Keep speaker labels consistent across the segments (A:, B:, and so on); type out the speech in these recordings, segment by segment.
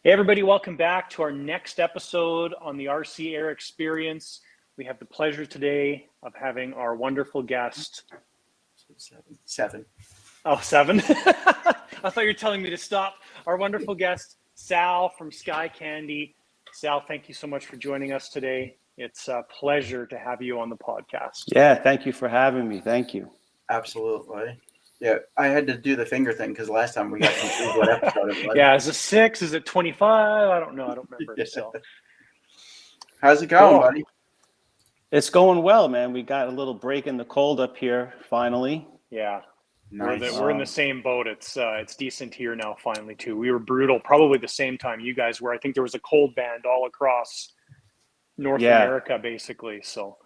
A: Hey everybody, welcome back to our next episode on the RC Air Experience. We have the pleasure today of having our wonderful guest.
B: Seven.
A: Oh, seven? I thought you were telling me to stop. Our wonderful guest, Sal from Sky Candy. Sal, thank you so much for joining us today. It's a pleasure to have you on the podcast.
C: Yeah, thank you for having me. Thank you.
B: Absolutely. Yeah, I had to do the finger thing because last time we got confused what episode it was.
A: Yeah, is it 6? Is it 25? I don't know. I don't remember.
B: Yeah.
A: So,
B: How's it going,
A: Cool.
B: buddy?
C: It's going well, man. We got a little break in the cold up here, finally.
A: yeah.
B: Nice.
A: We're in the same boat. It's decent here now, finally, too. We were brutal, probably the same time you guys were. I think there was a cold band all across North America, basically. So,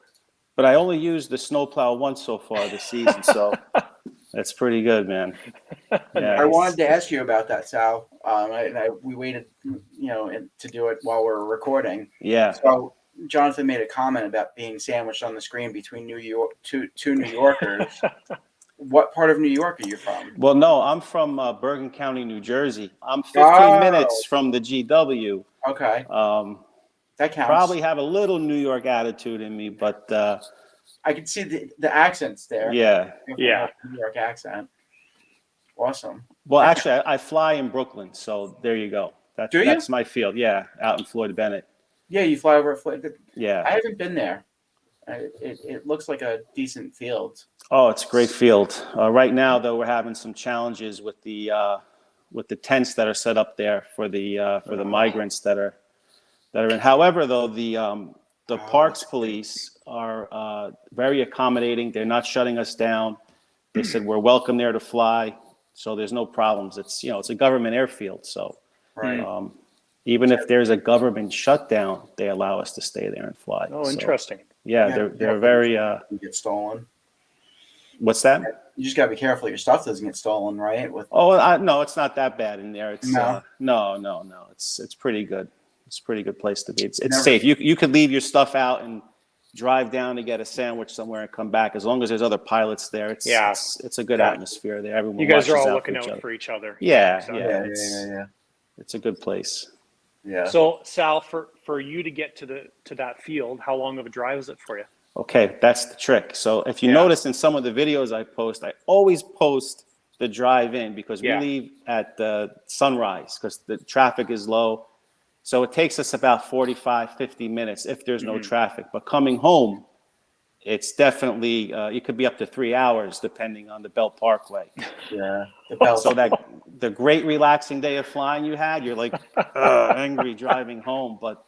C: But I only used the snowplow once so far this season, so that's pretty good, man. Yeah.
B: I wanted to ask you about that, Sal. We waited, to do it while we're recording.
C: Yeah.
B: So Jonathan made a comment about being sandwiched on the screen between two New Yorkers. What part of New York are you from?
C: Well, no, I'm from Bergen County, New Jersey. I'm 15 minutes from the GW.
B: Okay, that counts.
C: Probably have a little New York attitude in me, but
B: I can see the accents there.
C: yeah.
A: Yeah.
B: New York accent. Awesome.
C: Well, actually, I fly in Brooklyn, so there you go.
B: Do you?
C: That's my field. Yeah, out in Floyd Bennett.
B: Yeah, you fly over a
C: Yeah.
B: I haven't been there. It looks like a decent field.
C: Oh, it's a great field. Right now, though, we're having some challenges with the tents that are set up there for the migrants that are in. However, though, the Parks Police are very accommodating. They're not shutting us down. They said we're welcome there to fly, so there's no problems. It's it's a government airfield, so
B: Right.
C: even if there's a government shutdown, they allow us to stay there and fly.
A: oh,
C: So,
A: interesting.
C: yeah, they're very.
B: You get stolen.
C: What's that?
B: You just gotta be careful your stuff doesn't get stolen, right?
C: No, it's not that bad in there. It's
B: No.
C: no. It's pretty good. It's a pretty good place to be. It's
B: Never-
C: safe. You could leave your stuff out and drive down to get a sandwich somewhere and come back. As long as there's other pilots there, it's a good atmosphere there. Everyone
A: You guys are
C: watches
A: all
C: out
A: looking
C: for each
A: out
C: other.
A: for each other.
C: Yeah,
A: So-
C: yeah.
B: Yeah.
C: It's a good place.
B: Yeah.
A: So, Sal, for you to get to that field, how long of a drive is it for you?
C: Okay, that's the trick. So if you
A: Yeah.
C: notice in some of the videos I post, I always post the drive in because we
A: Yeah.
C: leave at sunrise because the traffic is low. So it takes us about 45, 50 minutes if there's no traffic. But coming home, it's definitely, it could be up to 3 hours depending on the Belt Parkway.
B: Yeah. The bell.
C: So that the great relaxing day of flying you had, you're like angry driving home. But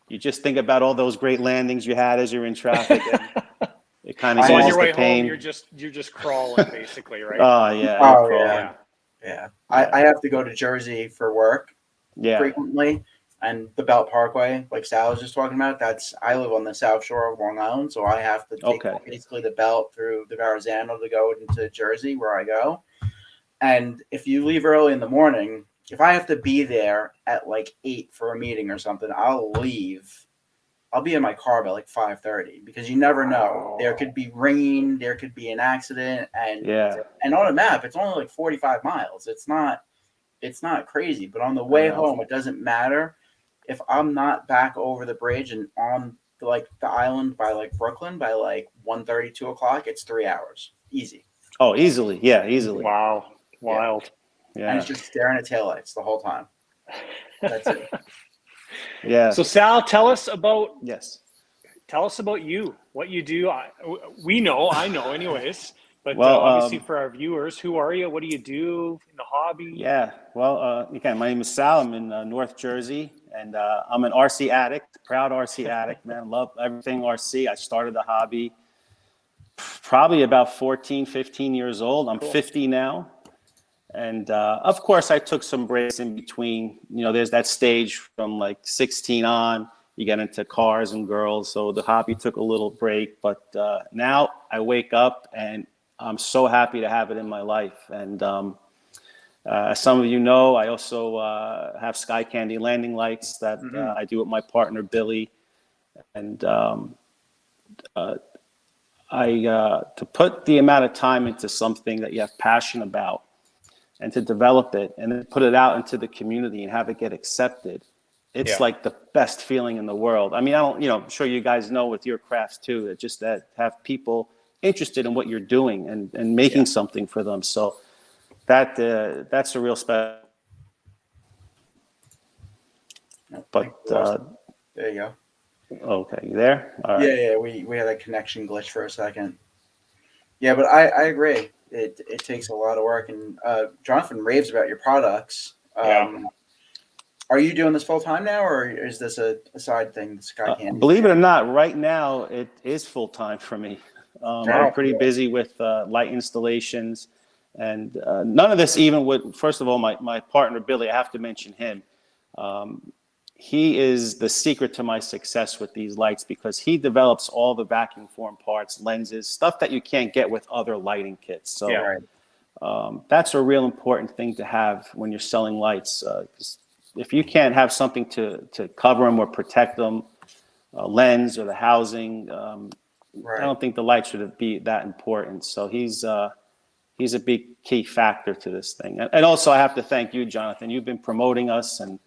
C: you just think about all those great landings you had as you're in traffic. And it kind of
A: So on
C: eases
A: your way
C: the pain.
A: home, you're just crawling basically, right?
C: Oh yeah.
B: Oh,
C: no problem.
B: yeah. Yeah. I have to go to Jersey for work
C: Yeah.
B: frequently. And the Belt Parkway, like Sal was just talking about, I live on the South Shore of Long Island, so I have to take basically the Belt through the Verrazano to go into Jersey where I go. And if you leave early in the morning, if I have to be there at like 8 for a meeting or something, I'll leave. I'll be in my car by like 5:30 because you never know. There could be rain, there could be an accident, and on a map, it's only like 45 miles. It's not crazy, but on the way home, it doesn't matter. If I'm not back over the bridge and on the island by like Brooklyn by like 1:30, 2 o'clock, it's 3 hours. Easy.
C: Oh, easily. Yeah, easily.
A: Wow. Wild.
C: Yeah.
B: And it's just staring at taillights the whole time. That's it.
C: Yeah.
A: So, Sal, tell us about you, what you do. I know anyways, but obviously for our viewers, who are you? What do you do in the hobby?
C: Yeah. Well, again, my name is Sal. I'm in North Jersey, and I'm an RC addict, proud RC addict, man. Love everything RC. I started the hobby probably about 14, 15 years old. I'm 50 now. And of course, I took some breaks in between. There's that stage from like 16 on, you get into cars and girls. So the hobby took a little break. But now I wake up and I'm so happy to have it in my life. And as some of you know, I also have Sky Candy landing lights that I do with my partner, Billy. And to put the amount of time into something that you have passion about, and to develop it and then put it out into the community and have it get accepted. It's like the best feeling in the world. I mean, I don't, I'm sure you guys know with your crafts too, that just that have people interested in what you're doing and making something for them. So that's a real special. But
B: there you go.
C: Okay, you there? All right.
B: Yeah, we had a connection glitch for a second. Yeah, but I agree. It takes a lot of work, and Jonathan raves about your products. Are you doing this full time now, or is this a side thing? Sky Candy.
C: Believe it or not, right now it is full time for me. I'm pretty busy with light installations, and none of this even would. First of all, my partner Billy, I have to mention him. He is the secret to my success with these lights because he develops all the vacuum form parts, lenses, stuff that you can't get with other lighting kits. So that's a real important thing to have when you're selling lights. If you can't have something to cover them or protect them, lens or the housing, I don't think the lights should be that important. So he's a big key factor to this thing. And also I have to thank you, Jonathan. You've been promoting us and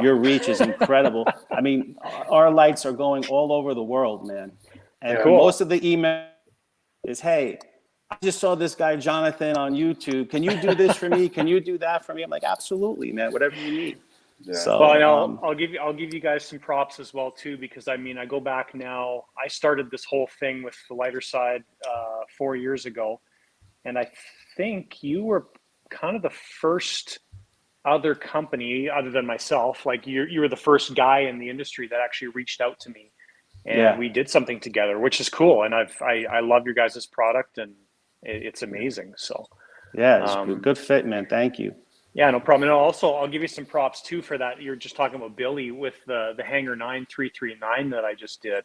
C: your reach is incredible. I mean, our lights are going all over the world, man. And most of the email is, hey, I just saw this guy, Jonathan, on YouTube. Can you do this for me? Can you do that for me? I'm like, absolutely, man, whatever you need.
B: Yeah.
C: So,
A: well, I'll give you guys some props as well too, because I mean, I go back now. I started this whole thing with the lighter side 4 years ago, and I think you were kind of the first other company other than myself. Like you were the first guy in the industry that actually reached out to me, and we did something together, which is cool. And I love your guys' product, and it's amazing. So
C: it's a good fit, man. Thank you.
A: Yeah, no problem. And also, I'll give you some props too for that. You're just talking about Billy with the Hanger 9339 that I just did.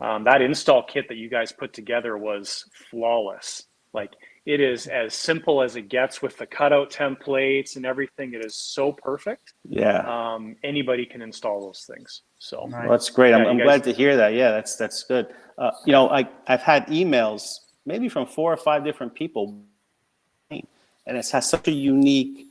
A: That install kit that you guys put together was flawless. Like, it is as simple as it gets with the cutout templates and everything. It is so perfect.
C: Yeah.
A: Anybody can install those things. So
C: well, that's great. I'm glad to hear that. Yeah, that's good. I've had emails maybe from 4 or 5 different people, and it has such a unique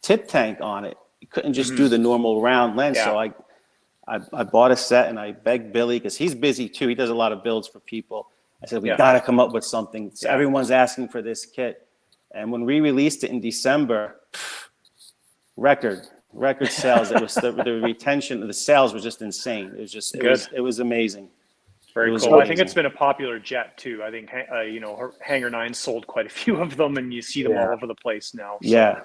C: tip tank on it. You couldn't just do the normal round lens. So I bought a set and I begged Billy, because he's busy too. He does a lot of builds for people. I said, we got to come up with something. So everyone's asking for this kit. And when we released it in December, record sales. It was the retention of the sales was just insane. It was just, it was amazing.
A: Very cool. Amazing. I think it's been a popular jet too. I think, Hanger 9 sold quite a few of them, and you see them all over the place now. So.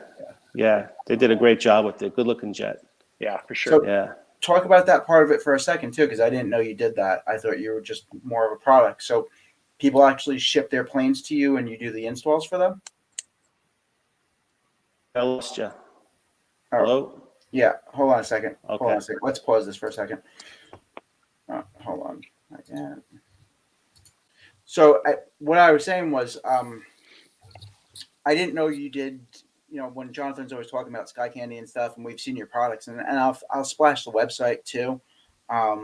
C: Yeah. They did a great job with it. Good looking jet.
A: Yeah, for sure.
B: So, talk about that part of it for a second too, because I didn't know you did that. I thought you were just more of a product. So people actually ship their planes to you and you do the installs for them?
C: I lost you. Hello?
B: Yeah, hold on a second.
C: Okay.
B: Hold on a second. Let's pause this for a second. Hold on. So what I was saying was I didn't know you did, when Jonathan's always talking about Sky Candy and stuff, and we've seen your products, and I'll splash the website too. I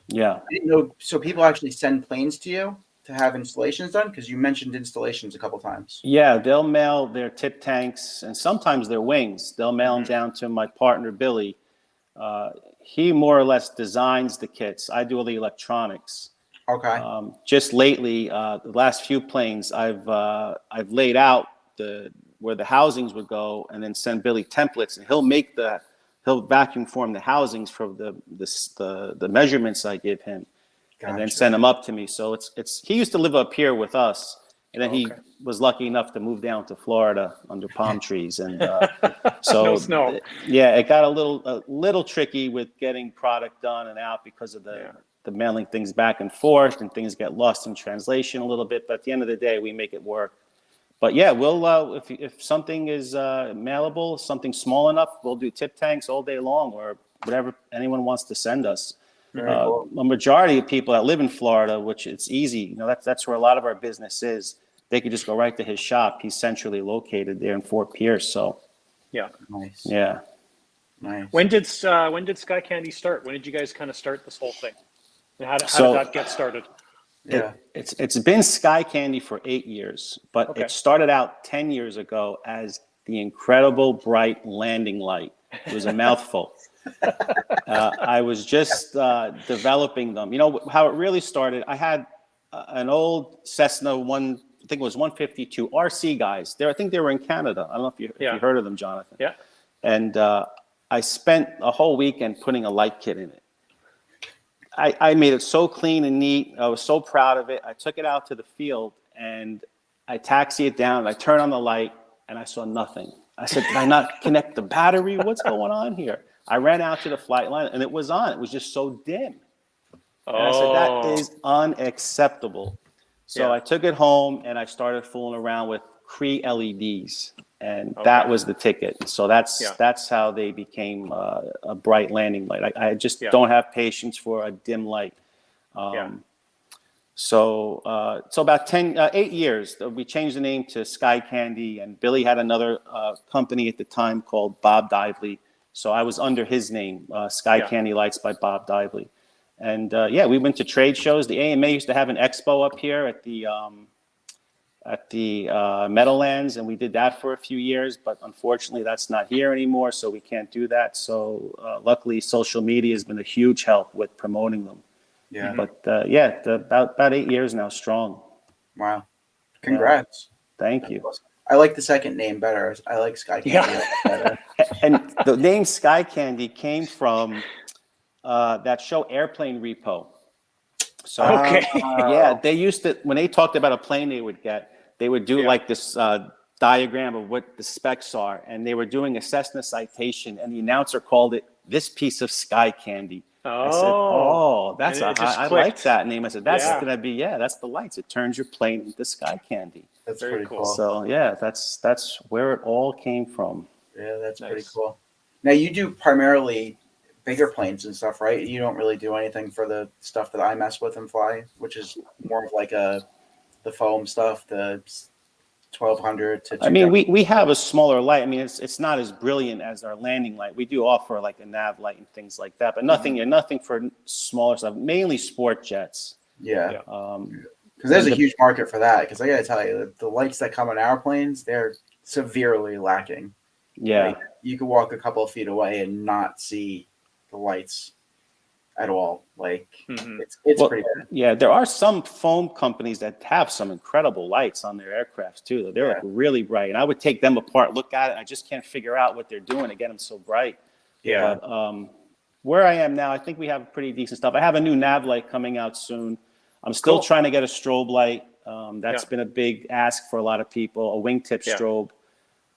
B: didn't know. So people actually send planes to you to have installations done, because you mentioned installations a couple times. Yeah,
C: they'll mail their tip tanks and sometimes their wings. They'll mail them down to my partner Billy. He more or less designs the kits. I do all the electronics.
B: Okay.
C: Just lately, the last few planes, I've laid out where the housings would go, and then send Billy templates, and he'll vacuum form the housings from the measurements I give him, and then send them up to me. So he used to live up here with us, and then he was lucky enough to move down to Florida under palm trees, and so
A: no snow.
C: It got a little tricky with getting product done and out because of the mailing things back and forth, and things get lost in translation a little bit. But at the end of the day, we make it work. But we'll if something is mailable, something small enough, we'll do tip tanks all day long, or whatever anyone wants to send us.
B: Cool.
C: A majority of people that live in Florida, which it's easy, that's where a lot of our business is. They could just go right to his shop. He's centrally located there in Fort Pierce. So
B: nice.
C: Yeah.
B: Nice.
A: When did Sky Candy start? When did you guys kind of start this whole thing? And how did that get started?
C: It's been Sky Candy for 8 years, but it started out 10 years ago as the incredible bright landing light. It was a mouthful. I was just developing them. You know how it really started? I had an old Cessna I think it was 152 RC guys. I think they were in Canada. I don't know if you heard of them, Jonathan.
A: Yeah.
C: And I spent a whole weekend putting a light kit in it. I made it so clean and neat. I was so proud of it. I took it out to the field and I taxi it down. I turned on the light and I saw nothing. I said, did I not connect the battery? What's going on here? I ran out to the flight line and it was on. It was just so dim. And I said, that is unacceptable. So I took it home and I started fooling around with Cree LEDs. And that was the ticket. And so that's how they became a bright landing light. I just don't have patience for a dim light. So about 8 years, we changed the name to Sky Candy, and Billy had another company at the time called Bob Dively. So I was under his name, Sky Candy Lights by Bob Dively. And we went to trade shows. The AMA used to have an expo up here at the Meadowlands, and we did that for a few years, but unfortunately that's not here anymore, so we can't do that. So luckily social media has been a huge help with promoting them. Yeah. But about 8 years now strong.
B: Wow. Congrats.
C: Thank you.
B: I like the second name better. I like Sky Candy better.
C: And the name Sky Candy came from that show Airplane Repo. So they used to, when they talked about a plane they would do like this diagram of what the specs are, and they were doing a Cessna Citation, and the announcer called it "This Piece of Sky Candy." I said, I like that name. I said, that's gonna be that's the lights. It turns your plane into sky candy.
B: That's pretty cool.
C: So that's where it all came from.
B: Yeah, that's pretty cool. Now you do primarily bigger planes and stuff, right? You don't really do anything for the stuff that I mess with and fly, which is more of like the foam stuff, the 1200 to 200.
C: I mean, we have a smaller light. I mean, it's not as brilliant as our landing light. We do offer like a nav light and things like that, but nothing for smaller stuff, mainly sport jets.
B: Yeah. Because there's a huge market for that. Because I got to tell you, the lights that come on our planes, they're severely lacking.
C: Yeah.
B: Like, you could walk a couple of feet away and not see the lights at all. Like it's pretty bad.
C: Yeah, there are some foam companies that have some incredible lights on their aircrafts too. They're like really bright, and I would take them apart, look at it. I just can't figure out what they're doing to get them so bright.
B: Yeah.
C: But, where I am now, I think we have pretty decent stuff. I have a new nav light coming out soon. I'm still trying to get a strobe light. That's been a big ask for a lot of people. A wingtip strobe.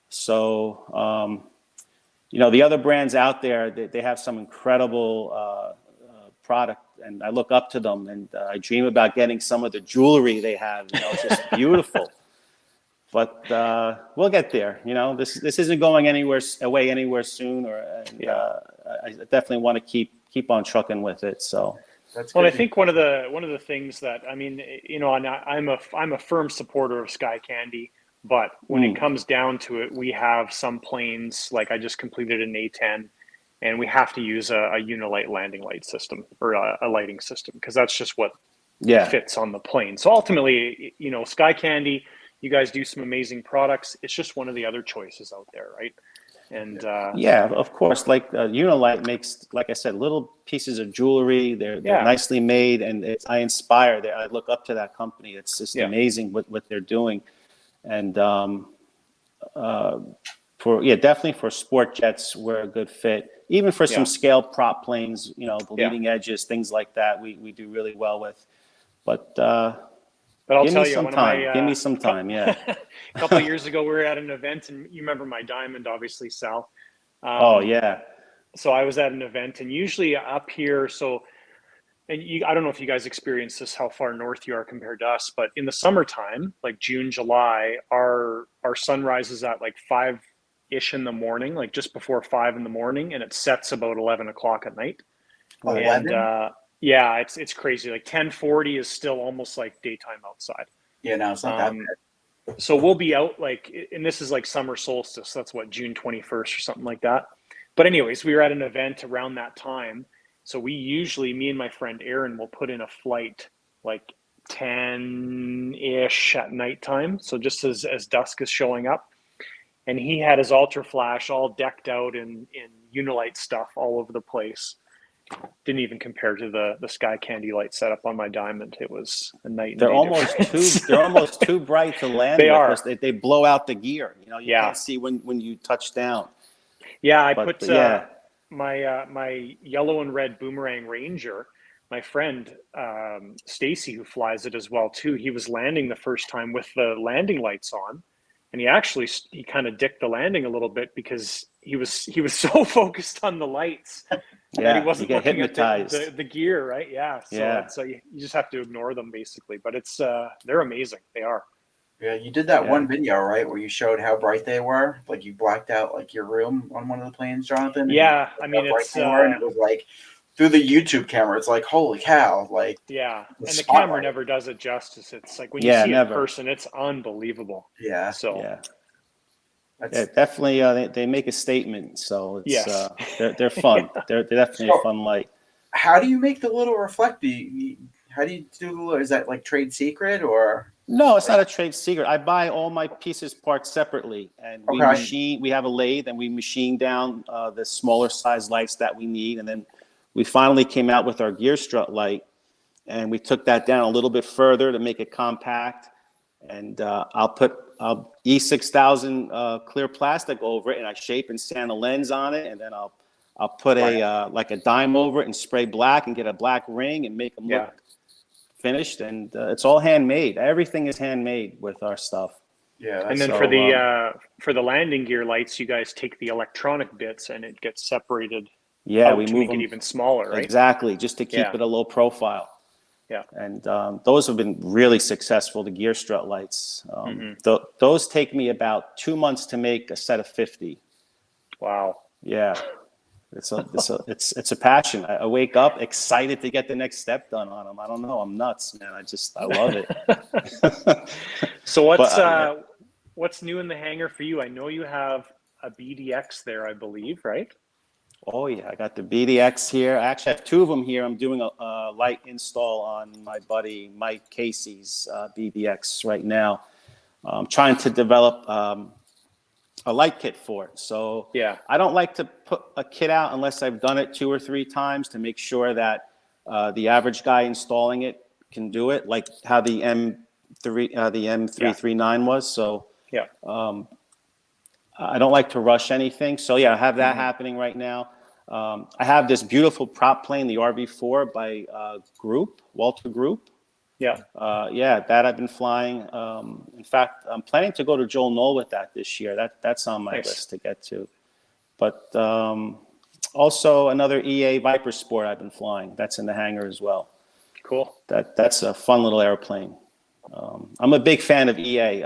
C: So, the other brands out there, they have some incredible product, and I look up to them, and I dream about getting some of the jewelry they have. It's just beautiful. But we'll get there. This isn't going away anywhere soon. I definitely want to keep on trucking with it. So.
A: I think one of the things that I'm a firm supporter of Sky Candy. But when it comes down to it, we have some planes, like I just completed an A10, and we have to use a Unilight landing light system or a lighting system because that's just what fits on the plane. So ultimately, Sky Candy, you guys do some amazing products. It's just one of the other choices out there, right? And
C: of course, like Unilight makes, like I said, little pieces of jewelry. They're nicely made, and I inspire. I look up to that company. It's just amazing what they're doing. And definitely for sport jets, we're a good fit. Even for some scale prop planes, the leading edges, things like that, we do really well with. But
A: I'll tell you,
C: give me some time. Yeah.
A: A couple of years ago, we were at an event, and you remember my diamond, obviously, Sal. So I was at an event, and usually up here, I don't know if you guys experience this, how far north you are compared to us, but in the summertime, like June, July, our sunrise is at like 5-ish in the morning, like just before 5 in the morning, and it sets about 11 o'clock at night.
B: 11?
A: And it's crazy. Like 10:40 is still almost like daytime outside.
B: Yeah, no, it's not that bad.
A: So we'll be out and this is like summer solstice. That's what, June 21st or something like that. But anyways, we were at an event around that time. So we usually, me and my friend Aaron, will put in a flight like 10-ish at nighttime. So just as dusk is showing up. and he had his Ultra Flash all decked out in Unilite stuff all over the place. Didn't even compare to the Sky Candy light setup on my Diamond. It was a night and
C: They're
A: day
C: almost
A: difference.
C: they're almost too bright to land
A: They
C: with
A: are.
C: because they blow out the gear. You know, you
A: Yeah.
C: can't see when you touch down.
A: Yeah, I
C: But
A: put
C: yeah,
A: my yellow and red Boomerang Ranger. My friend Stacy, who flies it as well too. He was landing the first time with the landing lights on, and he kind of dicked the landing a little bit because he was so focused on the lights that he
C: yeah, you
A: wasn't
C: get
A: looking
C: hypnotized.
A: at the gear, right? Yeah. So
C: Yeah.
A: it's you just have to ignore them basically, but it's they're amazing. They are.
B: Yeah, you did that
C: Yeah.
B: one video, right, where you showed how bright they were. Like you blacked out like your room on one of the planes, Jonathan. and
A: Yeah, I
B: how
A: mean
B: bright
A: it's
B: they were, and it was like through the YouTube camera. It's like holy cow! Like
A: yeah,
B: the
A: and the camera
B: spotlight.
A: never does it justice. It's like when you
C: Yeah,
A: see it
C: never.
A: in person, it's unbelievable.
B: Yeah,
A: So
C: Yeah,
B: that's
C: yeah, definitely. They make a statement, so it's
A: yes.
C: they're fun. They're definitely a fun light.
B: how do you make the little reflect? How do you do the little? Is that like trade secret or?
C: No, it's not a trade secret. I buy all my pieces parts separately, and we
B: Okay.
C: machine. We have a lathe, and we machine down the smaller size lights that we need, and then we finally came out with our gear strut light, and we took that down a little bit further to make it compact. And I'll put E6000 clear plastic over it, and I shape and sand a lens on it, and then I'll put a like a dime over it and spray black and get a black ring and make them
A: Yeah.
C: look finished. And it's all handmade. Everything is handmade with our stuff.
B: Yeah,
A: And
B: that's
A: then for the landing gear lights, you guys take the electronic bits and it gets separated
C: Yeah,
A: out
C: we
A: to
C: move
A: make
C: them
A: it even smaller, right?
C: exactly just to keep
A: Yeah.
C: it a low profile.
A: Yeah.
C: And those have been really successful. The gear strut lights. Those take me about 2 months to make a set of 50.
A: Wow.
C: Yeah, it's a passion. I wake up excited to get the next step done on them. I don't know. I'm nuts, man. I love it.
A: So
C: But,
A: what's new in the hangar for you? I know you have a BDX there, I believe, right?
C: Oh yeah, I got the BDX here. I actually have two of them here. I'm doing a light install on my buddy Mike Casey's BDX right now. I'm trying to develop a light kit for it. So
A: Yeah.
C: I don't like to put a kit out unless I've done it 2 or 3 times to make sure that the average guy installing it can do it, like how the M339 was. So
A: Yeah.
C: I don't like to rush anything. So yeah, I have that happening right now. I have this beautiful prop plane, the RV4 by Walter Group.
A: Yeah.
C: Yeah, that I've been flying. In fact, I'm planning to go to Joel Knoll with that this year. That's on my
A: Nice.
C: list to get to. But also another EA Viper Sport I've been flying. That's in the hangar as well.
A: Cool.
C: That's a fun little airplane. I'm a big fan of EA.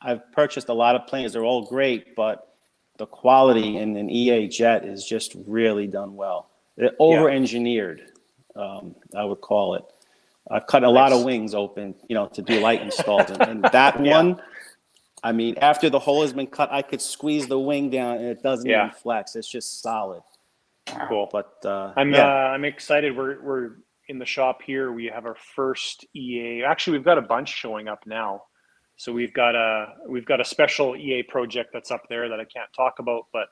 C: I've purchased a lot of planes. They're all great, but the quality in an EA jet is just really done well. They're over-engineered, I would call it. I've cut a lot of wings open, to do light installs. And that one, I mean, after the hole has been cut, I could squeeze the wing down and it doesn't even flex. It's just solid.
A: Cool.
C: But
A: I'm excited. We're in the shop here. We have our first EA. Actually, we've got a bunch showing up now. So we've got a special EA project that's up there that I can't talk about, but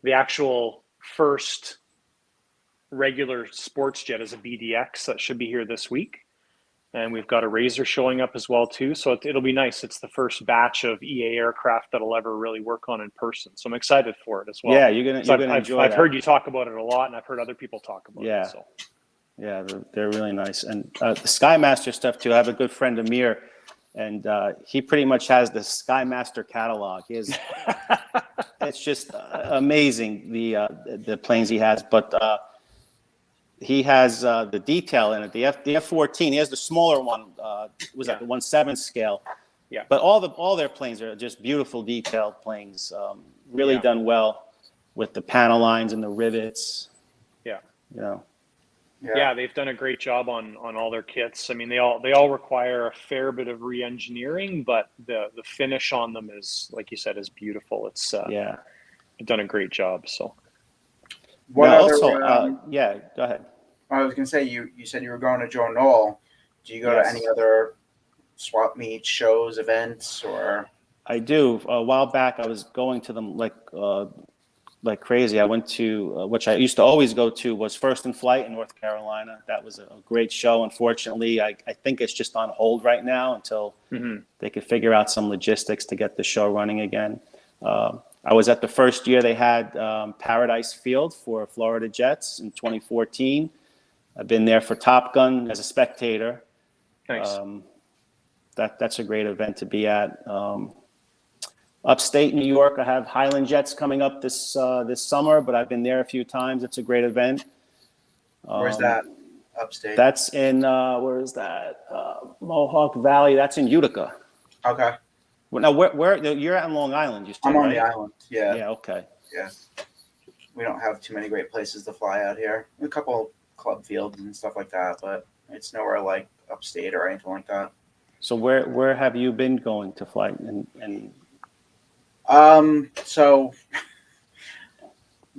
A: the actual first regular sports jet is a BDX that should be here this week. And we've got a Razor showing up as well too. So it'll be nice. It's the first batch of EA aircraft that'll ever really work on in person. So I'm excited for it as well.
C: Yeah, you're gonna enjoy
A: I've
C: that.
A: heard you talk about it a lot, and I've heard other people talk about it. So.
C: Yeah, they're really nice. And the Skymaster stuff too. I have a good friend, Amir, and he pretty much has the Skymaster catalog. It's just amazing the planes he has. But he has the detail in it. The F-14. He has the smaller one. It was at the 1/7 scale.
A: Yeah.
C: But all their planes are just beautiful detailed planes. Really done well with the panel lines and the rivets.
A: Yeah. Yeah, they've done a great job on all their kits. I mean, they all require a fair bit of re-engineering, but the finish on them is, like you said, is beautiful. It's they've done a great job. So.
B: What
C: now,
B: other,
C: also, go ahead.
B: I was gonna say you said you were going to Joe Knoll. Do you go to any other swap meets, shows, events, or?
C: I do. A while back, I was going to them like crazy. I went to which I used to always go to was First in Flight in North Carolina. That was a great show. Unfortunately, I think it's just on hold right now until they could figure out some logistics to get the show running again. I was at the first year they had Paradise Field for Florida Jets in 2014. I've been there for Top Gun as a spectator.
A: Nice.
C: That's a great event to be at. Upstate New York, I have Highland Jets coming up this summer, but I've been there a few times. It's a great event.
B: Where's that? Upstate.
C: That's in where is that? Mohawk Valley. That's in Utica.
B: Okay.
C: Well, now, where you're at in Long Island? You said,
B: I'm on
C: right?
B: the island. Yeah.
C: Yeah. Okay.
B: Yeah. We don't have too many great places to fly out here. A couple club fields and stuff like that, but it's nowhere like upstate or anything like that.
C: So where have you been going to fly? And
B: So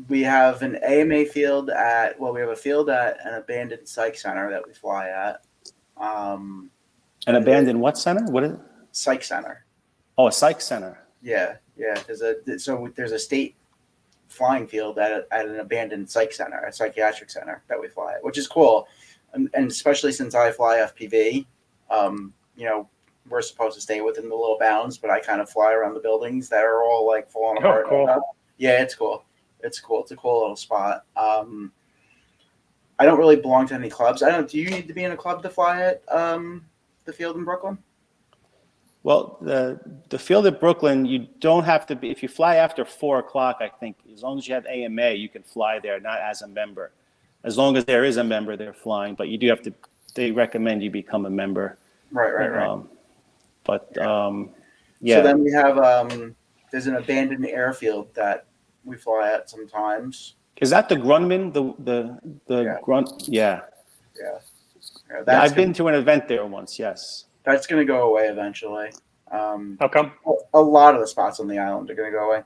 B: we have an AMA field we have a field at an abandoned psych center that we fly at.
C: An abandoned what center? What is it?
B: Psych center.
C: Oh, a psych center.
B: Yeah. There's a state flying field at an abandoned psych center, a psychiatric center that we fly at, which is cool. And especially since I fly FPV, we're supposed to stay within the little bounds, but I kind of fly around the buildings that are all like falling apart.
A: Cool.
B: Yeah, it's cool. It's cool. It's a cool little spot. I don't really belong to any clubs. Do you need to be in a club to fly at the field in Brooklyn?
C: Well, the field at Brooklyn, you don't have to be. If you fly after 4:00, I think, as long as you have AMA, you can fly there, not as a member. As long as there is a member, they're flying, but you do have to. They recommend you become a member.
B: Right.
C: Yeah.
B: So then we have there's an abandoned airfield that we fly at sometimes.
C: Is that the Grumman? The Grunt? Yeah. I've been to an event there once. Yes.
B: That's going to go away eventually.
A: How come?
B: A lot of the spots on the island are going to go away.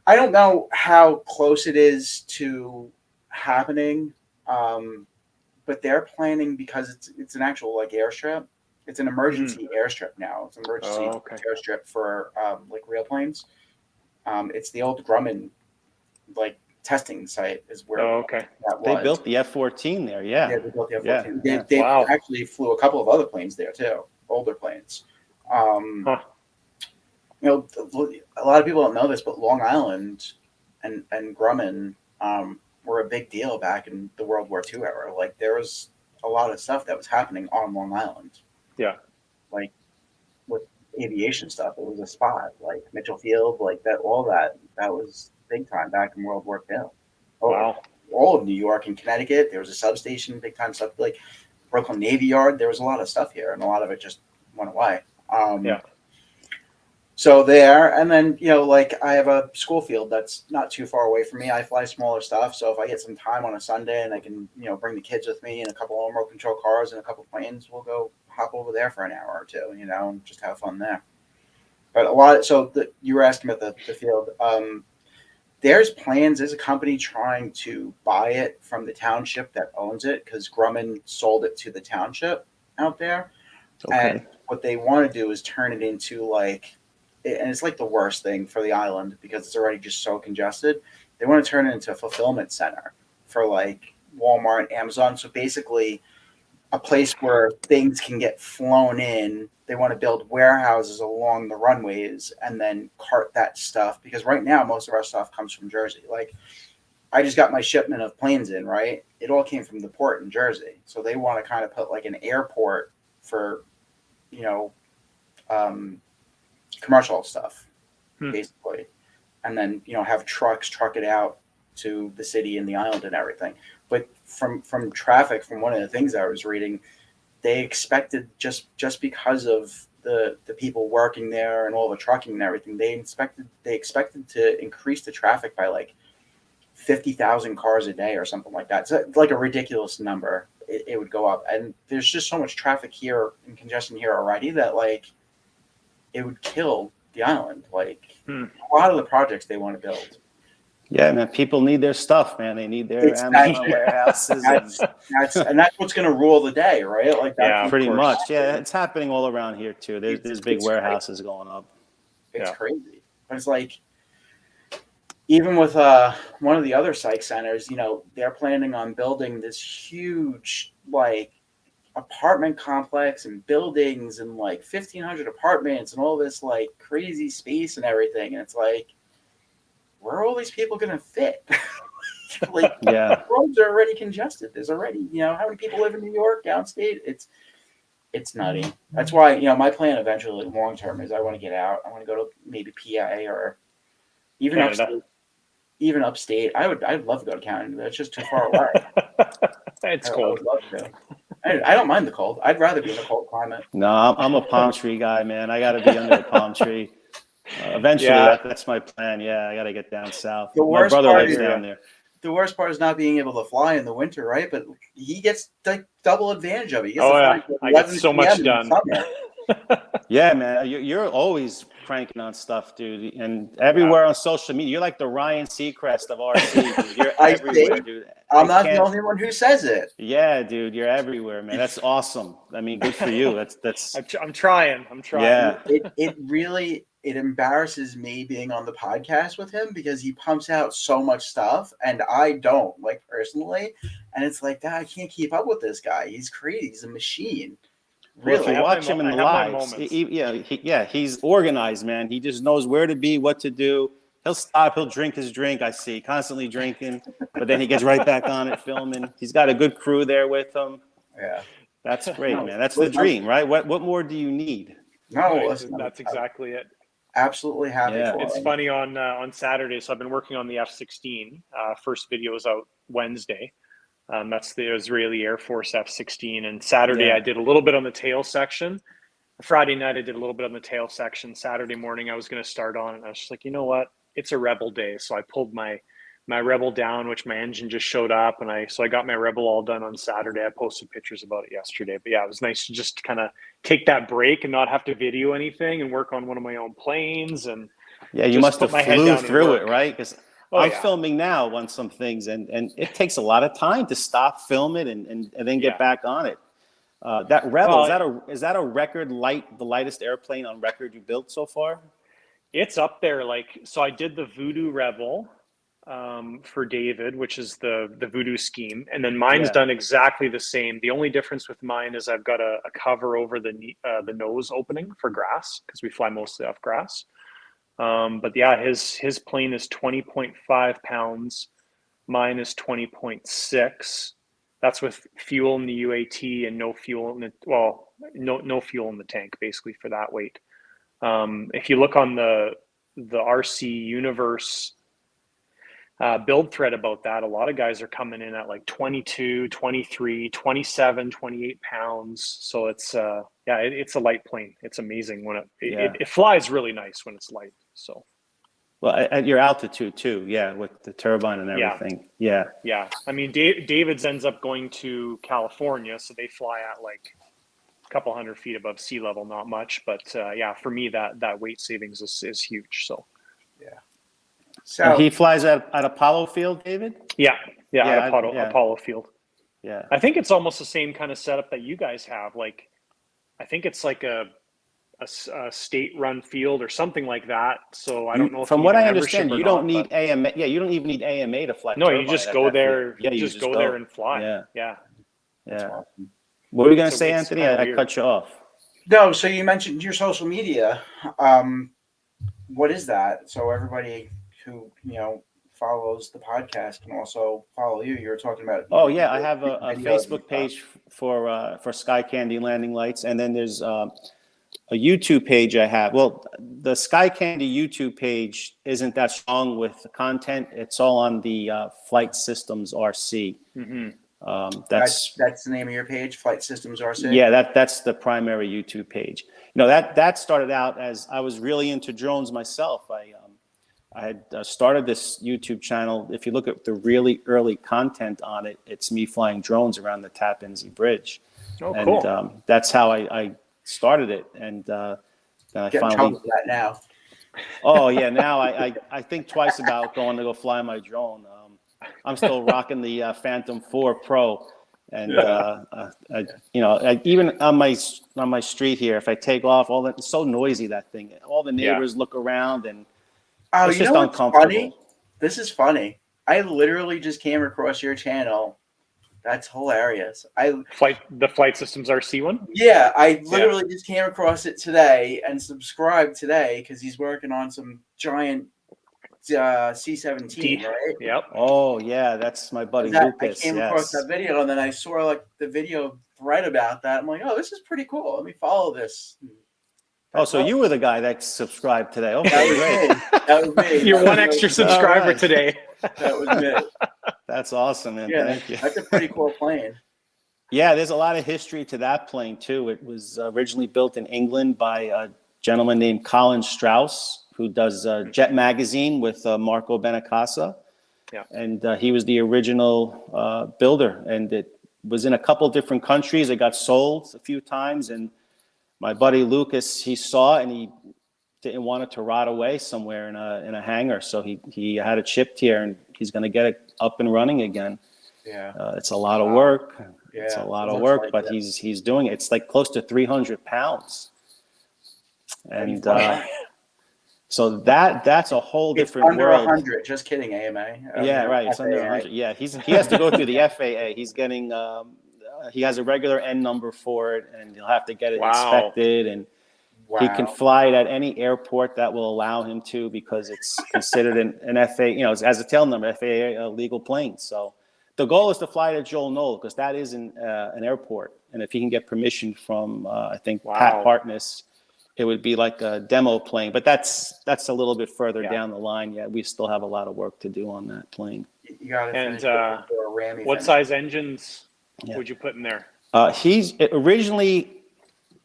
B: I don't know how close it is to happening, but they're planning because it's an actual like airstrip. It's an emergency airstrip now. It's an emergency airstrip for like real planes. It's the old Grumman like testing site is where that was.
C: They built the F-14 there. Yeah.
B: Yeah, they built the F-14. They actually flew a couple of other planes there too, older planes. A lot of people don't know this, but Long Island and Grumman were a big deal back in the World War II era. Like there was a lot of stuff that was happening on Long Island.
A: Yeah.
B: Like with aviation stuff, it was a spot. Like Mitchell Field, like that. All that was big time back in World War II.
A: Wow.
B: All of New York and Connecticut, there was a substation, big time stuff. Like Brooklyn Navy Yard, there was a lot of stuff here, and a lot of it just went away. So there, and then I have a school field that's not too far away from me. I fly smaller stuff, so if I get some time on a Sunday and I can bring the kids with me and a couple of remote control cars and a couple of planes, we'll go hop over there for an hour or two, and just have fun there. But you were asking about the field. There's plans. There's a company trying to buy it from the township that owns it because Grumman sold it to the township out there.
C: Okay.
B: And what they want to do is turn it into and it's like the worst thing for the island because it's already just so congested. They want to turn it into a fulfillment center for like Walmart, Amazon. So basically a place where things can get flown in. They want to build warehouses along the runways and then cart that stuff because right now most of our stuff comes from Jersey. Like I just got my shipment of planes in, right? It all came from the port in Jersey. So they want to kind of put like an airport for, commercial stuff, basically. And then, have trucks truck it out to the city and the island and everything. But from traffic, from one of the things I was reading, they expected just because of the people working there and all the trucking and everything, they expected to increase the traffic by like 50,000 cars a day or something like that. So like a ridiculous number. It would go up. And there's just so much traffic here and congestion here already that like it would kill the island. Like a lot of the projects they want to build.
C: Yeah, man. People need their stuff, man. They need their Amazon warehouses.
B: That's what's going to rule the day, right? Like
C: pretty much. Yeah, it's happening all around here too. There's big warehouses going up.
B: It's
A: Yeah.
B: crazy. But it's like, even with one of the other psych centers, they're planning on building this huge like apartment complex and buildings and like 1,500 apartments and all this like crazy space and everything. And it's like, where are all these people going to fit? Like,
C: Yeah.
B: roads are already congested. There's already, how many people live in New York, downstate? It's nutty. That's why, my plan eventually, long term, is I want to get out. I want to go to maybe PA or even
A: Canada.
B: upstate. Even upstate. I'd love to go to Canada, but it's just too far away.
A: It's
B: I
A: cold.
B: would love to. I don't mind the cold. I'd rather be in a cold climate.
C: No, I'm a palm tree guy, man. I got to be under a palm tree. Eventually,
A: Yeah.
C: that's my plan. Yeah, I got to get down south.
B: The
C: My
B: worst
C: brother
B: part
C: lives
B: is-
C: down there.
B: The worst part is not being able to fly in the winter, right? But he gets like double advantage of it. He gets
A: Oh,
B: to
A: yeah.
B: fly
A: I get
B: 11
A: so much
B: PM in the summer.
C: Yeah, man, you're always cranking on stuff, dude. And everywhere on social media, you're like the Ryan Seacrest of RC. Dude. You're
B: I
C: everywhere,
B: think
C: dude.
B: I'm
C: I
B: not the
C: can't-
B: only one who says it.
C: Yeah, dude, you're everywhere, man. That's awesome. I mean, good for you. That's
A: I'm trying.
C: yeah.
B: It really embarrasses me being on the podcast with him because he pumps out so much stuff and I don't, like, personally. And it's like, I can't keep up with this guy. He's crazy. He's a machine.
C: Well, if
B: Really.
C: you
A: have
C: watch
A: my
C: him in the
A: mo- I have my
C: lives,
A: moments.
C: he's organized, man. He just knows where to be, what to do. He'll stop. He'll drink his drink. I see, constantly drinking, but then he gets right back on it, filming. He's got a good crew there with him.
B: Yeah.
C: That's great,
B: No,
C: man. That's the
B: listen,
C: dream, right? What more do you need?
B: No,
A: Right,
B: listen,
A: that's
B: I'm
A: exactly it.
B: absolutely happy
C: Yeah.
B: for
A: It's
B: him.
A: funny on Saturday. So I've been working on the F-16. First video is out Wednesday. That's the Israeli Air Force F-16. And Saturday
C: Yeah.
A: I did a little bit on the tail section. Friday night I did a little bit on the tail section. Saturday morning I was going to start on it. And I was just like, you know what? It's a Rebel day. So I pulled my Rebel down, which my engine just showed up, and I got my Rebel all done on Saturday. I posted pictures about it yesterday. But yeah, it was nice to just kind of take that break and not have to video anything and work on one of my own planes. And
C: Yeah, you
A: just
C: must
A: put
C: have
A: my head
C: flew
A: down and
C: through
A: work.
C: it, right? Because
A: Oh,
C: I'm
A: yeah.
C: filming now on some things, and it takes a lot of time to stop, film it, and then get
A: Yeah.
C: back on it. That Rebel,
A: Well,
C: is that a record the lightest airplane on record you built so far?
A: it's up there. Like, so I did the Voodoo Rebel for David, which is the Voodoo scheme, and then mine's
C: Yeah.
A: done exactly the same. The only difference with mine is I've got a cover over the nose opening for grass because we fly mostly off grass. But yeah, his plane is 20.5 pounds. Mine is 20.6. That's with fuel in the UAT and no fuel in no fuel in the tank, basically, for that weight. If you look on the RC Universe build thread about that, a lot of guys are coming in at like 22, 23, 27, 28 pounds. So it's it's a light plane. It's amazing when it flies really nice when it's light. So
C: Well, at your altitude too, yeah, with the turbine and everything. Yeah.
A: yeah, I mean, David's ends up going to California, so they fly at like a couple hundred feet above sea level, not much, but yeah, for me that weight savings is huge. So
B: So
C: He flies at Apollo Field, David?
A: yeah,
C: Yeah,
A: Apollo Field.
C: Yeah.
A: I think it's almost the same kind of setup that you guys have. Like, I think it's like a state-run field or something like that. So I don't know.
C: From
A: if you
C: what
A: need
C: I
A: a
C: understand,
A: membership
C: you
A: or
C: don't
A: not,
C: need AMA. Yeah, you don't even need AMA to fly.
A: No, you
C: turbine
A: just
C: at
A: go
C: that
A: there.
C: field. Yeah,
A: you just go there and fly.
C: Yeah.
A: Yeah.
C: Yeah.
B: awesome.
C: What were you going to
A: So
C: say,
A: it's
C: Anthony?
A: kinda
C: I
A: weird.
C: cut you off.
B: No, so you mentioned your social media. What is that? So everybody who follows the podcast can also follow you. You were talking about.
C: Oh yeah, I have a
B: videos and
C: Facebook
B: stuff.
C: page for Sky Candy Landing Lights, and then there's a YouTube page I have. Well, the Sky Candy YouTube page isn't that strong with the content. It's all on the Flight Systems RC.
A: Mm-hmm.
C: That's
B: That's the name of your page, Flight Systems RC.
C: yeah, that's the primary YouTube page. That started out as I was really into drones myself. I had started this YouTube channel. If you look at the really early content on it, it's me flying drones around the Tappan Zee Bridge.
A: Oh,
C: And
A: cool.
C: that's how I started it. And I
B: Get in trouble
C: finally,
B: with that now.
C: oh yeah, now I think twice about going to go fly my drone. I'm still rocking the Phantom 4 Pro. And even on my street here, if I take off, all that, it's so noisy, that thing. All the neighbors look around, and
B: Oh,
C: it's
B: you
C: just
B: know what's
C: uncomfortable.
B: funny? This is funny. I literally just came across your channel. That's hilarious.
A: The Flight Systems RC one.
B: Yeah, I literally just came across it today and subscribed today because he's working on some giant C-17, right?
A: Yep.
C: Oh yeah, that's my buddy Lucas.
B: I came across that video, and then I saw like the video thread about that. I'm like, oh, this is pretty cool. Let me follow this.
C: Oh, so you were the guy that subscribed today. Okay, great.
B: That was me.
A: You're one extra subscriber today.
B: That was me.
C: That's awesome, man.
B: Yeah,
C: Thank you.
B: that's a pretty cool plane.
C: Yeah, there's a lot of history to that plane too. It was originally built in England by a gentleman named Colin Strauss, who does Jet Magazine with Marco Benacasa.
A: Yeah.
C: And he was the original builder, and it was in a couple different countries. It got sold a few times, and my buddy Lucas, he saw it and he didn't want it to rot away somewhere in a hangar. So he had it shipped here, and he's going to get it up and running again.
B: Yeah.
C: It's a lot of work.
B: Yeah,
C: it's a lot of work, but he's doing it. It's like close to 300 pounds. And so that's a whole different
B: under
C: world.
B: 100. Just kidding, AMA.
C: Yeah, right. It's under 100. Yeah, he has to go through the FAA. He's getting he has a regular N number for it, and he'll have to get it inspected, and he can fly it at any airport that will allow him to, because it's considered an FAA, as a tail number, FAA legal plane. So the goal is to fly to Joel Knoll, because that is an airport, and if he can get permission from I think Pat Hartness, it would be like a demo plane. But that's a little bit further down the line. Yeah, we still have a lot of work to do on that plane.
B: You got to
A: and what size engines would you put in there?
C: He's originally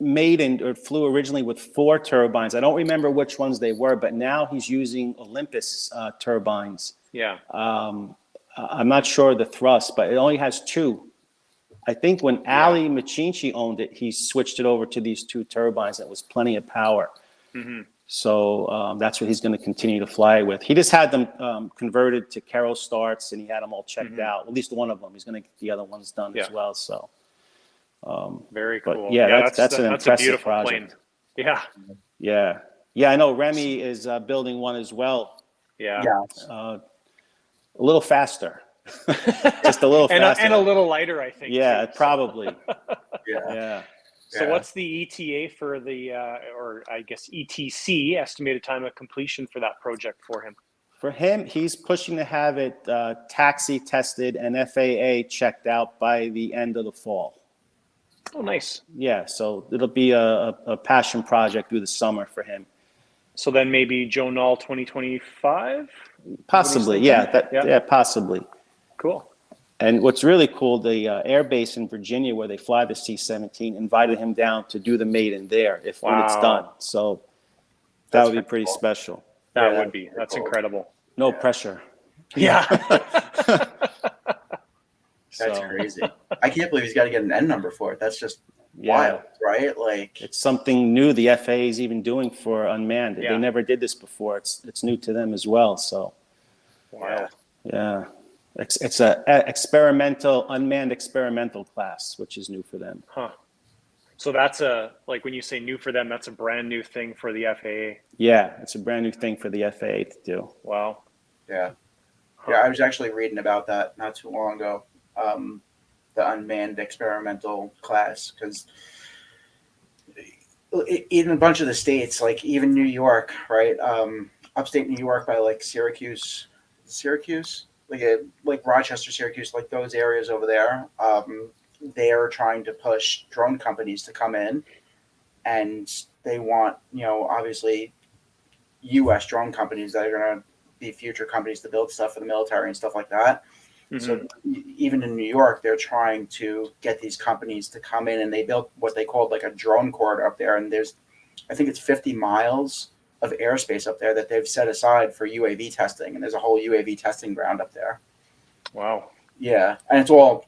C: made or flew originally with 4 turbines. I don't remember which ones they were, but now he's using Olympus turbines.
A: Yeah.
C: I'm not sure the thrust, but it only has 2. I think when Ali Machinchi owned it, he switched it over to these 2 turbines. That was plenty of power. Mm-hmm. So that's what he's going to continue to fly with. He just had them converted to Kero starts, and he had them all checked out. At least one of them. He's going to get the other ones done as well. So
A: very cool.
C: But that's an impressive project.
A: Plane. Yeah.
C: Yeah. I know Remy is building one as well.
A: Yeah.
C: A little faster. Just a little faster.
A: And a little lighter, I think.
C: Yeah,
A: too,
C: probably.
B: Yeah.
A: So what's the ETA for the, or I guess ETC, estimated time of completion for that project for him?
C: For him, he's pushing to have it taxi tested and FAA checked out by the end of the fall.
A: Oh, nice.
C: Yeah, so it'll be a passion project through the summer for him.
A: So then maybe Joe Knoll 2025?
C: Possibly, yeah, possibly.
A: Cool.
C: And what's really cool, the air base in Virginia where they fly the C-17 invited him down to do the maiden there when it's done. So that would be pretty special.
A: That would be. That's incredible.
C: No pressure.
A: Yeah.
B: That's crazy. I can't believe he's got to get an N number for it. That's just wild, right? Like,
C: it's something new the FAA is even doing for unmanned. They never did this before. It's new to them as well. So, yeah. It's a unmanned experimental class, which is new for them.
A: Huh. So that's like when you say new for them, that's a brand new thing for the FAA.
C: Yeah, it's a brand new thing for the FAA to do.
A: Wow.
B: Yeah. Yeah, I was actually reading about that not too long ago. The unmanned experimental class, because in a bunch of the states, like even New York, right? Upstate New York by like Syracuse, like Rochester, Syracuse, like those areas over there. They're trying to push drone companies to come in, and they want, obviously U.S. drone companies that are going to be future companies to build stuff for the military and stuff like that. Mm-hmm. So even in New York, they're trying to get these companies to come in, and they built what they called like a drone corridor up there. And I think it's 50 miles of airspace up there that they've set aside for UAV testing. And there's a whole UAV testing ground up there.
A: Wow.
B: Yeah. And it's all,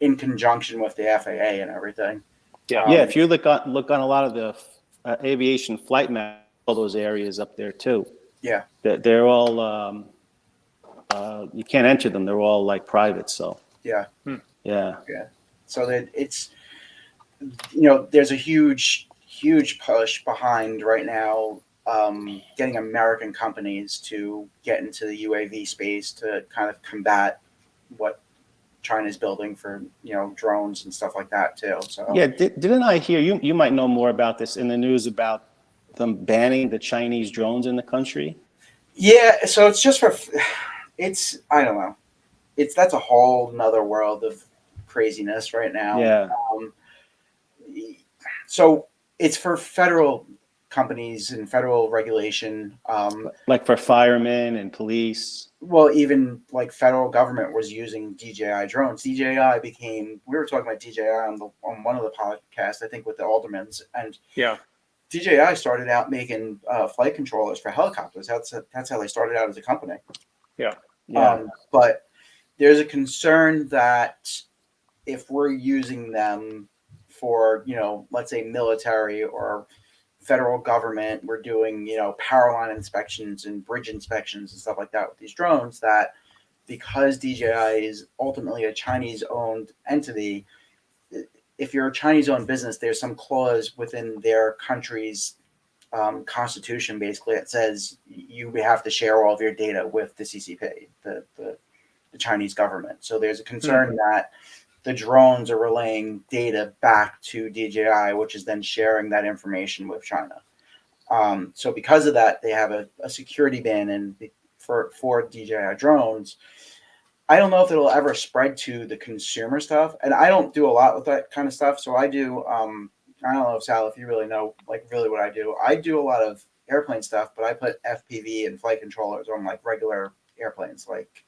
B: in conjunction with the FAA and everything.
C: Yeah. If you look on a lot of the aviation flight maps, all those areas up there too.
B: Yeah.
C: They're all, you can't enter them. They're all like private. So
B: yeah.
C: Yeah.
B: So that it's, there's a huge push behind right now, getting American companies to get into the UAV space to kind of combat what China's building for, drones and stuff like that too. So
C: Yeah, didn't I hear you? You might know more about this in the news about them banning the Chinese drones in the country.
B: yeah, so it's just I don't know. That's a whole nother world of craziness right now.
C: Yeah.
B: So it's for federal companies and federal regulation.
C: Like for firemen and police.
B: Well, even like federal government was using DJI drones. We were talking about DJI on one of the podcasts, I think with the Aldermans, and
A: Yeah.
B: DJI started out making flight controllers for helicopters. That's how they started out as a company.
A: Yeah.
B: But there's a concern that if we're using them for, let's say military or federal government, we're doing, power line inspections and bridge inspections and stuff like that with these drones, that because DJI is ultimately a Chinese owned entity, if you're a Chinese owned business, there's some clause within their country's constitution basically that says you have to share all of your data with the CCP, the Chinese government. So there's a concern that the drones are relaying data back to DJI, which is then sharing that information with China. So because of that, they have a security ban for DJI drones. I don't know if it'll ever spread to the consumer stuff, and I don't do a lot with that kind of stuff. So I do. I don't know if Sal, if you really know, like really what I do. I do a lot of airplane stuff, but I put FPV and flight controllers on like regular airplanes, like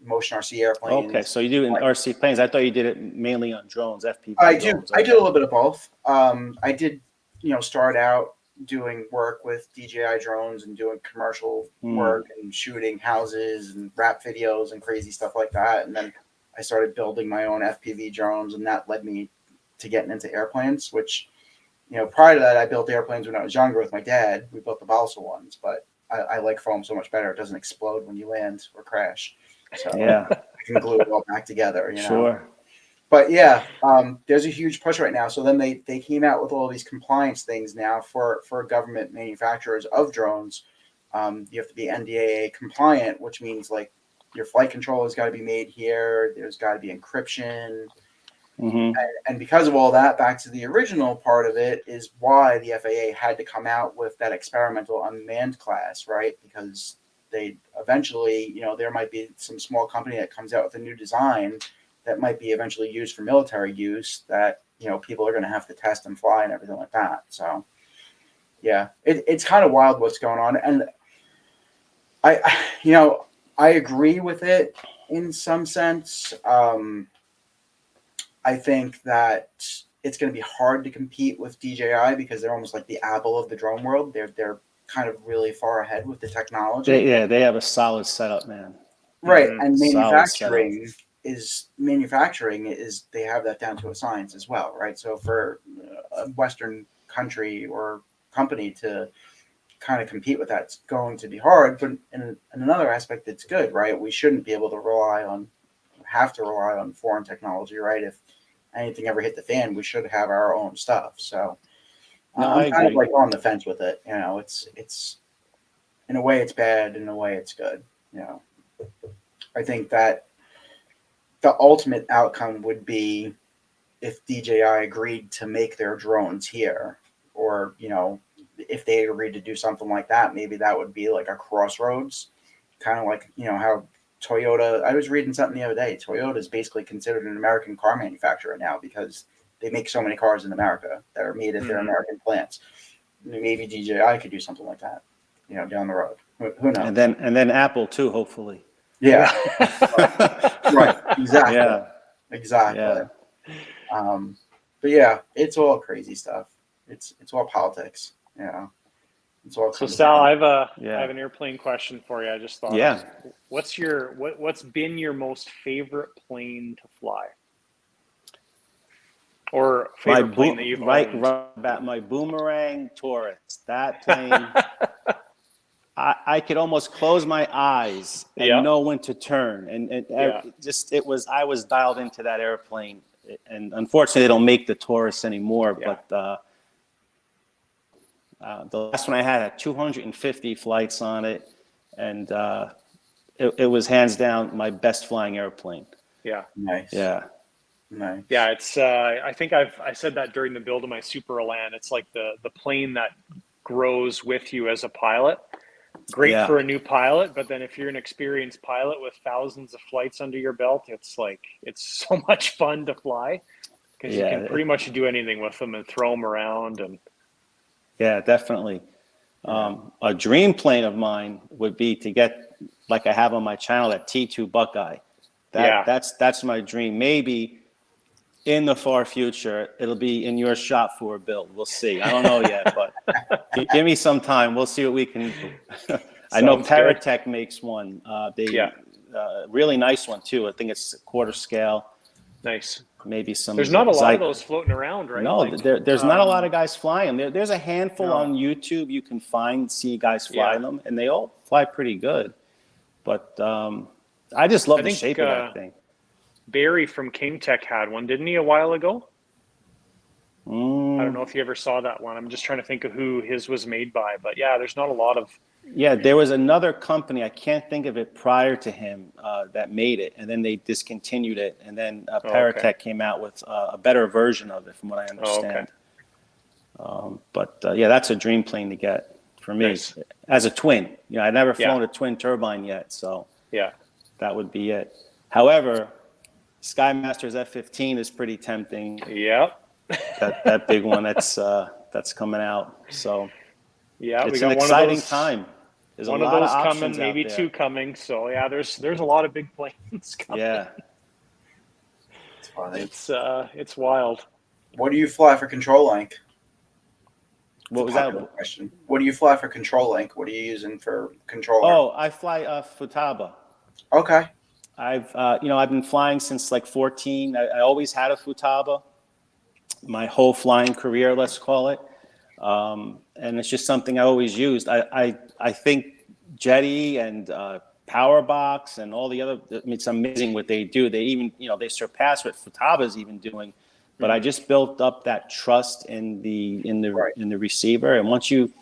B: Motion RC airplanes.
C: Okay, so you do in RC planes. I thought you did it mainly on drones, FPV.
B: I
C: drones.
B: do. I do a little bit of both. I did, start out doing work with DJI drones and doing commercial work and shooting houses and rap videos and crazy stuff like that. And then I started building my own FPV drones, and that led me to getting into airplanes, which, prior to that, I built airplanes when I was younger with my dad. We built the balsa ones, but I like foam so much better. It doesn't explode when you land or crash. So
C: Yeah.
B: I can glue it all back together,
C: Sure.
B: But yeah, there's a huge push right now. So then they came out with all these compliance things now for government manufacturers of drones. You have to be NDAA compliant, which means like your flight control has got to be made here. There's got to be encryption. And because of all that, back to the original part of it is why the FAA had to come out with that experimental unmanned class, right? Because they eventually, there might be some small company that comes out with a new design that might be eventually used for military use that, people are going to have to test and fly and everything like that. So, yeah, it's kind of wild what's going on. And I agree with it in some sense. I think that it's going to be hard to compete with DJI because they're almost like the Apple of the drone world. They're kind of really far ahead with the technology.
C: They have a solid setup, man.
B: Right. And manufacturing is they have that down to a science as well, right? So for a Western country or company to kind of compete with that, it's going to be hard. But in another aspect, it's good, right? We shouldn't be able to have to rely on foreign technology, right? If anything ever hit the fan, we should have our own stuff. So I'm kind of like on the fence with it. It's in a way it's bad, in a way it's good. I think that the ultimate outcome would be if DJI agreed to make their drones here, or, if they agreed to do something like that, maybe that would be like a crossroads, kind of like, how Toyota, I was reading something the other day, Toyota is basically considered an American car manufacturer now because they make so many cars in America that are made at their American plants. Maybe DJI could do something like that, down the road. Who knows?
C: And then Apple too, hopefully.
B: Yeah. Right. Exactly.
C: Yeah.
B: Exactly.
C: Yeah.
B: But yeah, it's all crazy stuff. It's all politics. It's all.
A: So Sal, I have an airplane question for you. I just thought.
C: Yeah.
A: What's been your most favorite plane to fly? Or favorite plane that you've owned?
C: Right about my Boomerang Taurus. That plane. I could almost close my eyes and know when to turn, and I was dialed into that airplane. and unfortunately they don't make the Taurus anymore.
A: Yeah.
C: But the last one I had 250 flights on it, and it was hands down my best flying airplane.
A: Yeah.
B: Nice.
C: Yeah.
B: Nice.
A: Yeah, it's. I think I said that during the build of my Super Elan. It's like the plane that grows with you as a pilot. Great
C: Yeah.
A: for a new pilot, but then if you're an experienced pilot with thousands of flights under your belt, it's so much fun to fly because you can pretty much do anything with them and throw them around. And
C: yeah, definitely. A dream plane of mine would be to get, like I have on my channel, that T2 Buckeye. That's my dream. Maybe in the far future, it'll be in your shop for a build. We'll see. I don't know yet, but give me some time. We'll see what we can do. I know Paratech makes one. Really nice one too. I think it's quarter scale.
A: Nice.
C: Maybe some.
A: There's not a lot of those floating around, right?
C: No, there's not a lot of guys flying them. There's a handful on YouTube you can see guys fly them, and they all fly pretty good. But I just love the shape of that thing.
A: Barry from King Tech had one, didn't he, a while ago? I don't know if you ever saw that one. I'm just trying to think of who his was made by. But yeah, there's not a lot of.
C: Yeah, there was another company, I can't think of it, prior to him that made it, and then they discontinued it, and then Paratech came out with a better version of it, from what I understand. But yeah, that's a dream plane to get for me as a twin. You know, I've never flown a twin turbine yet, so yeah, that would be it. However, SkyMaster's F-15 is pretty tempting.
A: Yep.
C: that big one that's coming out. So
A: yeah,
C: it's an exciting time. There's
A: one
C: a
A: of
C: lot
A: those
C: of
A: coming, maybe two coming. So yeah, there's a lot of big planes coming.
C: Yeah.
A: It's wild.
B: What do you fly for control link?
C: What was that
B: question? What do you fly for control link? What are you using for controller?
C: Oh, I fly Futaba.
B: Okay.
C: I've been flying since like 14. I always had a Futaba my whole flying career, let's call it. And it's just something I always used. I think Jetty and Powerbox and all the other, it's amazing what they do. They even, they surpass what Futaba's even doing. But I just built up that trust in the receiver. And once you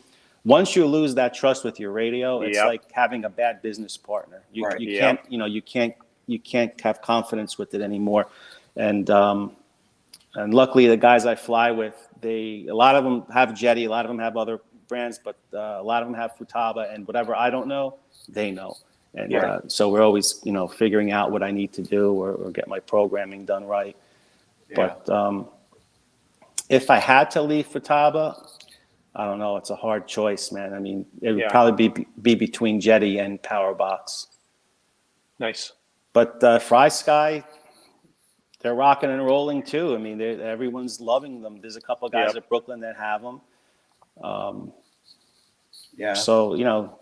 C: lose that trust with your radio, it's like having a bad business partner. You can't have confidence with it anymore. And luckily the guys I fly with, a lot of them have Jetty, a lot of them have other brands, but a lot of them have Futaba, and whatever I don't know, they know. And so we're always, figuring out what I need to do or get my programming done right. Yeah. But if I had to leave Futaba, I don't know. It's a hard choice, man. I mean, it would probably be between Jetty and Powerbox.
A: Nice.
C: But FlySky, they're rocking and rolling too. I mean, everyone's loving them. There's a couple of guys at Brooklyn that have them. So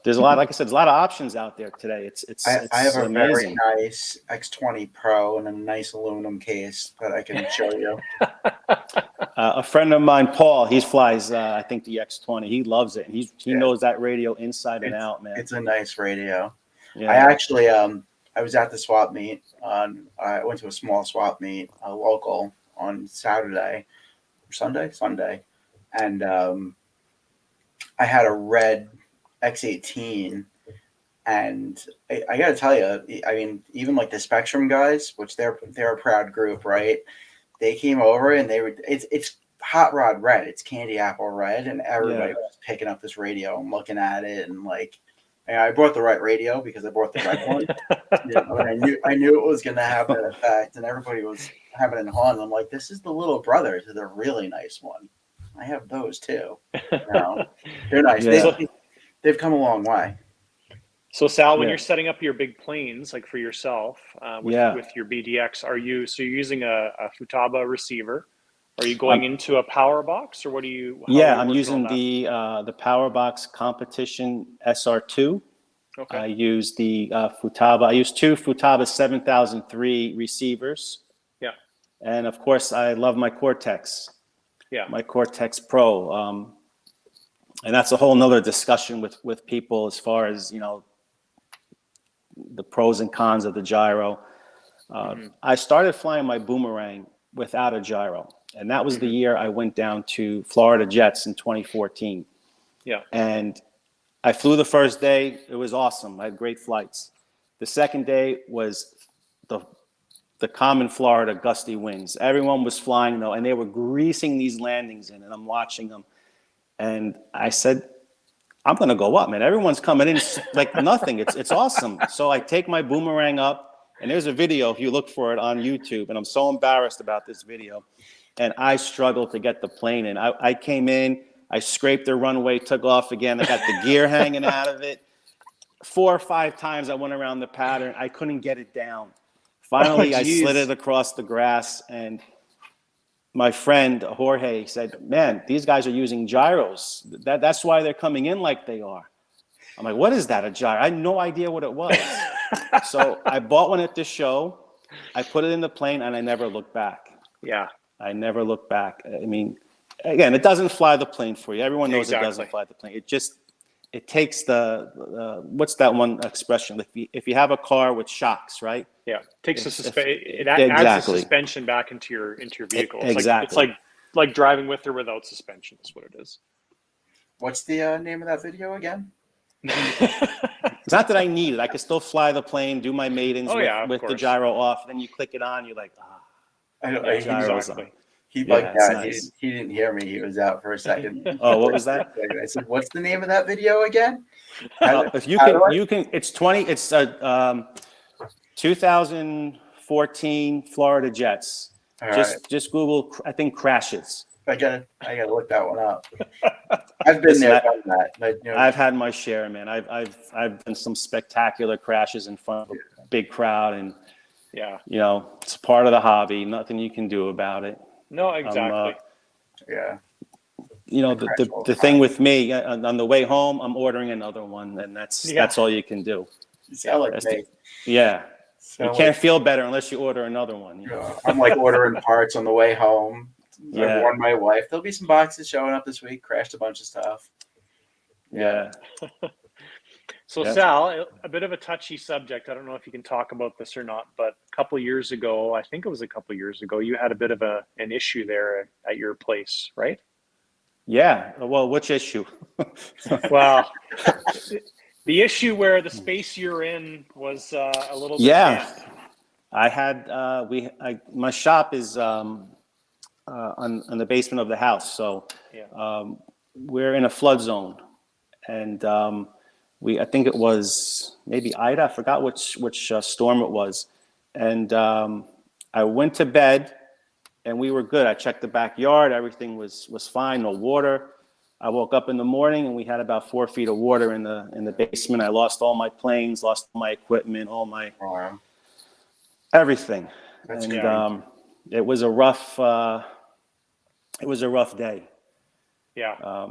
C: there's a lot. Like I said, there's a lot of options out there today.
B: I have a
C: amazing.
B: very nice X20 Pro and a nice aluminum case that I can show you.
C: A friend of mine, Paul, he flies. I think the X20. He loves it. He knows that radio inside and out, man.
B: It's a nice radio.
C: Yeah.
B: I actually I was at the swap meet. I went to a small swap meet, local, on Sunday, and I had a red X18, and I got to tell you, I mean, even like the Spectrum guys, which they're a proud group, right? They came over and it's hot rod red, it's candy apple red, and everybody was picking up this radio and looking at it, and like, I bought the right radio because I bought the right one. And I knew it was going to have that effect, and everybody was having it on. I'm like, this is the little brother to the really nice one. I have those too. They're nice. Yeah. They've come a long way.
A: So Sal, when you're setting up your big planes, like for yourself, with your BDX, you're using a Futaba receiver? Are you going into a Powerbox, or what do you?
C: I'm using the Powerbox Competition SR2. Okay. I use the Futaba. I use two Futaba 7003 receivers. Yeah. And of course, I love my Cortex. Yeah. My Cortex Pro. And that's a whole nother discussion with people as far as, the pros and cons of the gyro. I started flying my Boomerang without a gyro. And that was the year I went down to Florida Jets in 2014.
A: Yeah.
C: And I flew the first day. It was awesome. I had great flights. The second day was the common Florida gusty winds. Everyone was flying though, and they were greasing these landings in, and I'm watching them. And I said, I'm going to go up, man. Everyone's coming in like nothing. It's awesome. So I take my boomerang up, and there's a video if you look for it on YouTube, and I'm so embarrassed about this video. And I struggled to get the plane in. I came in, I scraped the runway, took off again. I got the gear hanging out of it. 4 or 5 times I went around the pattern. I couldn't get it down. Finally, I slid it across the grass, and my friend Jorge said, man, these guys are using gyros. That's why they're coming in like they are. I'm like, what is that, a gyro? I had no idea what it was. So I bought one at the show. I put it in the plane, and I never looked back.
A: Yeah.
C: I never looked back. I mean, again, it doesn't fly the plane for you. Everyone knows It doesn't fly the plane. It takes what's that one expression? If you have a car with shocks, right?
A: Yeah, takes it adds the suspension back into your vehicle. It's like driving with or without suspension is what it is.
B: What's the name of that video again?
C: It's not that I need it. I can still fly the plane, do my maidens with the gyro off. Then you click it on. You're like,
B: I know.
A: Exactly.
B: He nice. He didn't hear me. He was out for a second.
C: Oh, what was that?
B: I said, "What's the name of that video again?"
C: If you can. It's 2014 Florida Jets. Just Google. I think crashes.
B: I gotta look that one up. I've been there, done that.
C: I've had my share, man. I've done some spectacular crashes in front of a big crowd, and it's part of the hobby. Nothing you can do about it.
A: No, exactly.
C: The thing with me on the way home, I'm ordering another one, and that's all you can do.
B: You sound like me.
C: You can't feel better unless you order another one.
B: I'm like ordering parts on the way home. I warned my wife. There'll be some boxes showing up this week. Crashed a bunch of stuff.
C: Yeah.
A: So Sal, a bit of a touchy subject. I don't know if you can talk about this or not, but a couple of years ago, you had a bit of an issue there at your place, right?
C: Yeah. Well, which issue?
A: Well, the issue where the space you're in was a little bit damp.
C: I had my shop is on the basement of the house, so we're in a flood zone, and I think it was maybe Ida. I forgot which storm it was, and I went to bed, and we were good. I checked the backyard; everything was fine, no water. I woke up in the morning, and we had about 4 feet of water in the basement. I lost all my planes, lost my equipment, all my everything. It was a rough. It was a rough day.
A: Yeah.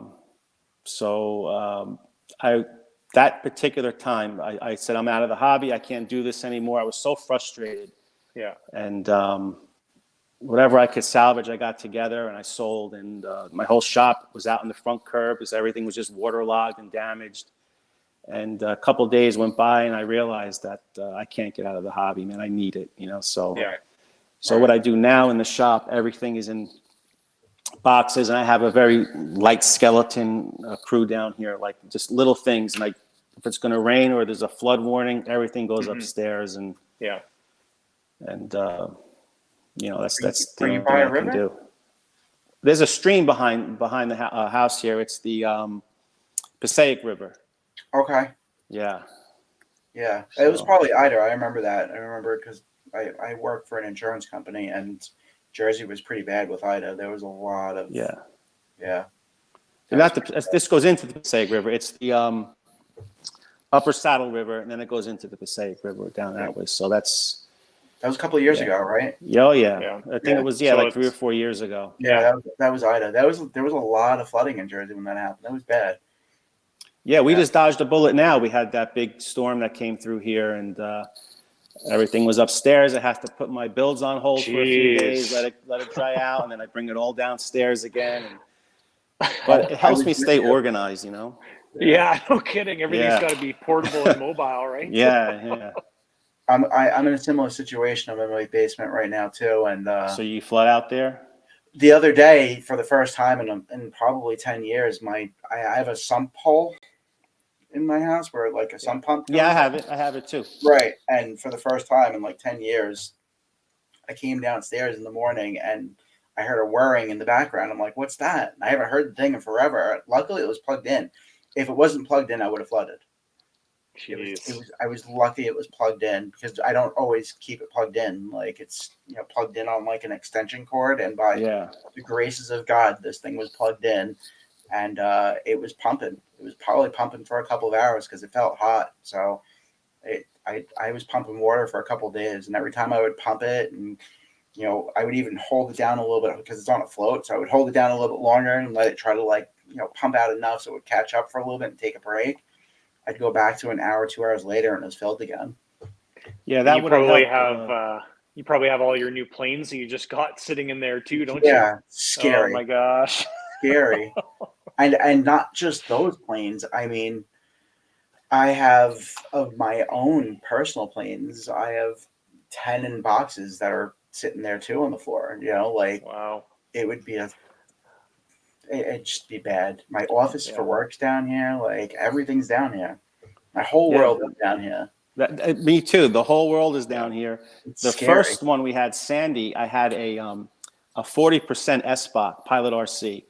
C: That particular time, I said, I'm out of the hobby. I can't do this anymore. I was so frustrated.
A: Yeah.
C: And whatever I could salvage, I got together and I sold. And my whole shop was out in the front curb because everything was just waterlogged and damaged. And a couple of days went by and I realized that I can't get out of the hobby, man. I need it, So what I do now in the shop, everything is in boxes, and I have a very light skeleton crew down here, like just little things. And if it's going to rain or there's a flood warning, everything goes upstairs, and that's the thing I can do. There's a stream behind the house here. It's the Passaic River.
B: Okay.
C: Yeah.
B: Yeah. It was probably Ida. I remember that. I remember because I worked for an insurance company, and Jersey was pretty bad with Ida. There was a lot of And
C: this goes into the Passaic River. It's the Upper Saddle River, and then it goes into the Passaic River down that way. So that was
B: a couple of years ago, right?
C: Oh yeah. I think it was like 3 or 4 years ago.
B: Yeah, that was Ida. There was a lot of flooding in Jersey when that happened. That was bad.
C: Yeah, we just dodged a bullet. Now we had that big storm that came through here, and everything was upstairs. I have to put my builds on hold for a few days, let it dry out, and then I bring it all downstairs again. But it helps me stay organized,
A: Yeah, no kidding. Everything's got to be portable and mobile, right?
C: Yeah.
B: I'm in a similar situation. I'm in my basement right now too, and
C: So you flood out there?
B: the other day, for the first time in probably 10 years, I have a sump hole in my house where like a sump pump
C: Yeah, I
B: goes.
C: have it. I have it too.
B: Right, and for the first time in like 10 years, I came downstairs in the morning and I heard a whirring in the background. I'm like, "What's that?" And I haven't heard the thing in forever. Luckily, it was plugged in. If it wasn't plugged in, I would have flooded.
A: Jeez.
B: I was lucky it was plugged in because I don't always keep it plugged in. Like it's plugged in on like an extension cord, and by
C: Yeah.
B: the graces of God, this thing was plugged in, and it was pumping. It was probably pumping for a couple of hours because it felt hot. So I was pumping water for a couple of days, and every time I would pump it, and I would even hold it down a little bit because it's on a float. So I would hold it down a little bit longer and let it try to pump out enough so it would catch up for a little bit and take a break. I'd go back to an hour, 2 hours later, and it was filled again.
C: Yeah, that
A: you
C: would have
A: probably
C: helped.
A: have you probably have all your new planes that you just got sitting in there too, don't
B: Yeah,
A: you?
B: scary.
A: Oh my gosh.
B: Scary. And not just those planes. I mean, I have of my own personal planes, I have 10 in boxes that are sitting there too on the floor. Like
A: Wow.
B: it would be it'd just be bad. My office for work's down here, like everything's down here. My whole world is down here.
C: Me too. The whole world is down here.
B: It's
C: The
B: scary.
C: first one we had, Sandy, I had a 40% SBOC Pilot RC.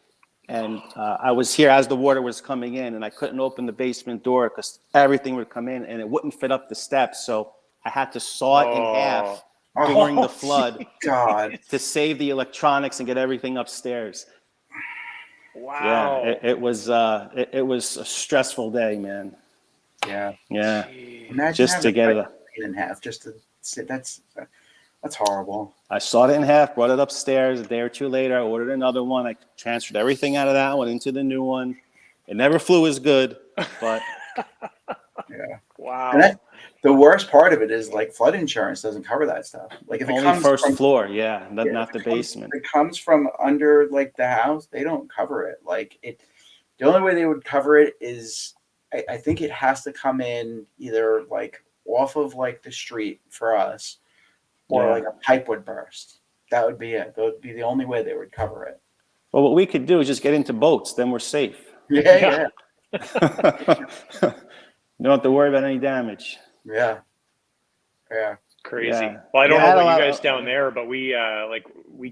C: And I was here as the water was coming in, and I couldn't open the basement door because everything would come in and it wouldn't fit up the steps. So I had to saw it in half during the flood
B: God.
C: to save the electronics and get everything upstairs.
A: Wow.
C: Yeah, it was a stressful day, man.
B: Yeah.
C: Yeah.
B: Imagine
C: just to get it
B: in half, just to sit. That's horrible.
C: I sawed it in half, brought it upstairs. A day or two later, I ordered another one. I transferred everything out of that one into the new one. It never flew as good, but
B: yeah.
A: Wow.
B: And the worst part of it is like flood insurance doesn't cover that stuff. Like if it
C: only
B: comes
C: first
B: from,
C: floor, not the basement.
B: If it comes from under like the house, they don't cover it. Like the only way they would cover it is I think it has to come in either like off of like the street for us, or like a pipe would burst. That would be it. That would be the only way they would cover it.
C: Well, what we could do is just get into boats. Then we're safe.
B: Yeah.
C: You don't have to worry about any damage.
B: Yeah.
A: Crazy.
C: Yeah.
A: Well, I don't know
C: Yeah,
A: about you guys down there, but we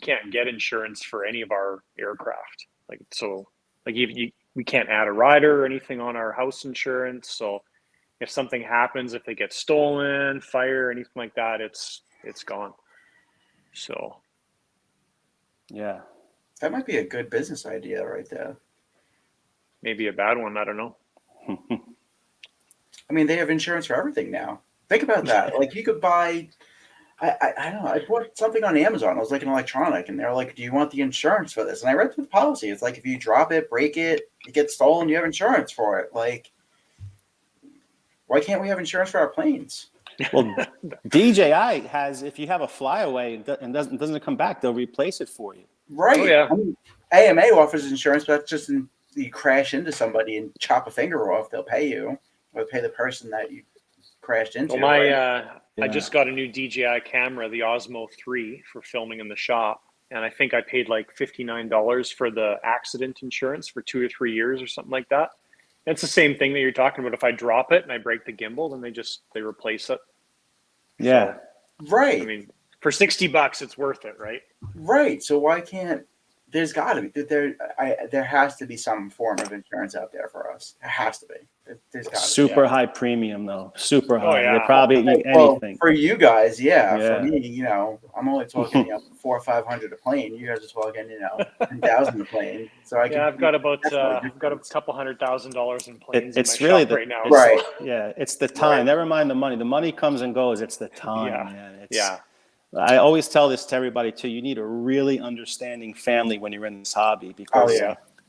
A: can't get insurance for any of our aircraft. We can't add a rider or anything on our house insurance. So if something happens, if they get stolen, fire, anything like that, it's gone. So
C: Yeah.
B: That might be a good business idea right there.
A: maybe a bad one. I don't know.
B: I mean, they have insurance for everything now. Think about that. Like you could buy, I don't know. I bought something on Amazon. It was like an electronic, and they're like, "Do you want the insurance for this?" And I read through the policy. It's like if you drop it, break it, it gets stolen, you have insurance for it. Like, why can't we have insurance for our planes?
C: Well, DJI has, if you have a flyaway and doesn't come back, they'll replace it for you.
B: Right.
A: Oh, yeah.
B: I mean, AMA offers insurance, but that's just you crash into somebody and chop a finger off, they'll pay you, or pay the person that you crashed into.
A: Well,
B: right?
A: I just got a new DJI camera, the Osmo 3, for filming in the shop. And I think I paid like $59 for the accident insurance for 2 or 3 years or something like that. It's the same thing that you're talking about. If I drop it and I break the gimbal, then they replace it.
C: Yeah.
A: So,
B: Right.
A: I mean, for $60, it's worth it, right?
B: Right. So why can't there's got to be there has to be some form of insurance out there for us. There has to be. There's got to
C: Super high premium though. Super high.
A: yeah.
C: They probably need anything.
B: For you guys, yeah.
C: Yeah.
B: For me, I'm only talking $400 or $500 a plane. You guys are talking, $10,000 a plane. So
A: I've got about
B: definitely
A: I've got a couple $100,000 in planes
C: It's
A: in my
C: really
A: shop right now.
B: Right.
A: So,
C: Yeah, it's the time.
B: Right.
C: Never mind the money. The money comes and goes. It's the time, man.
A: yeah.
C: I always tell this to everybody too. You need a really understanding family when you're in this hobby because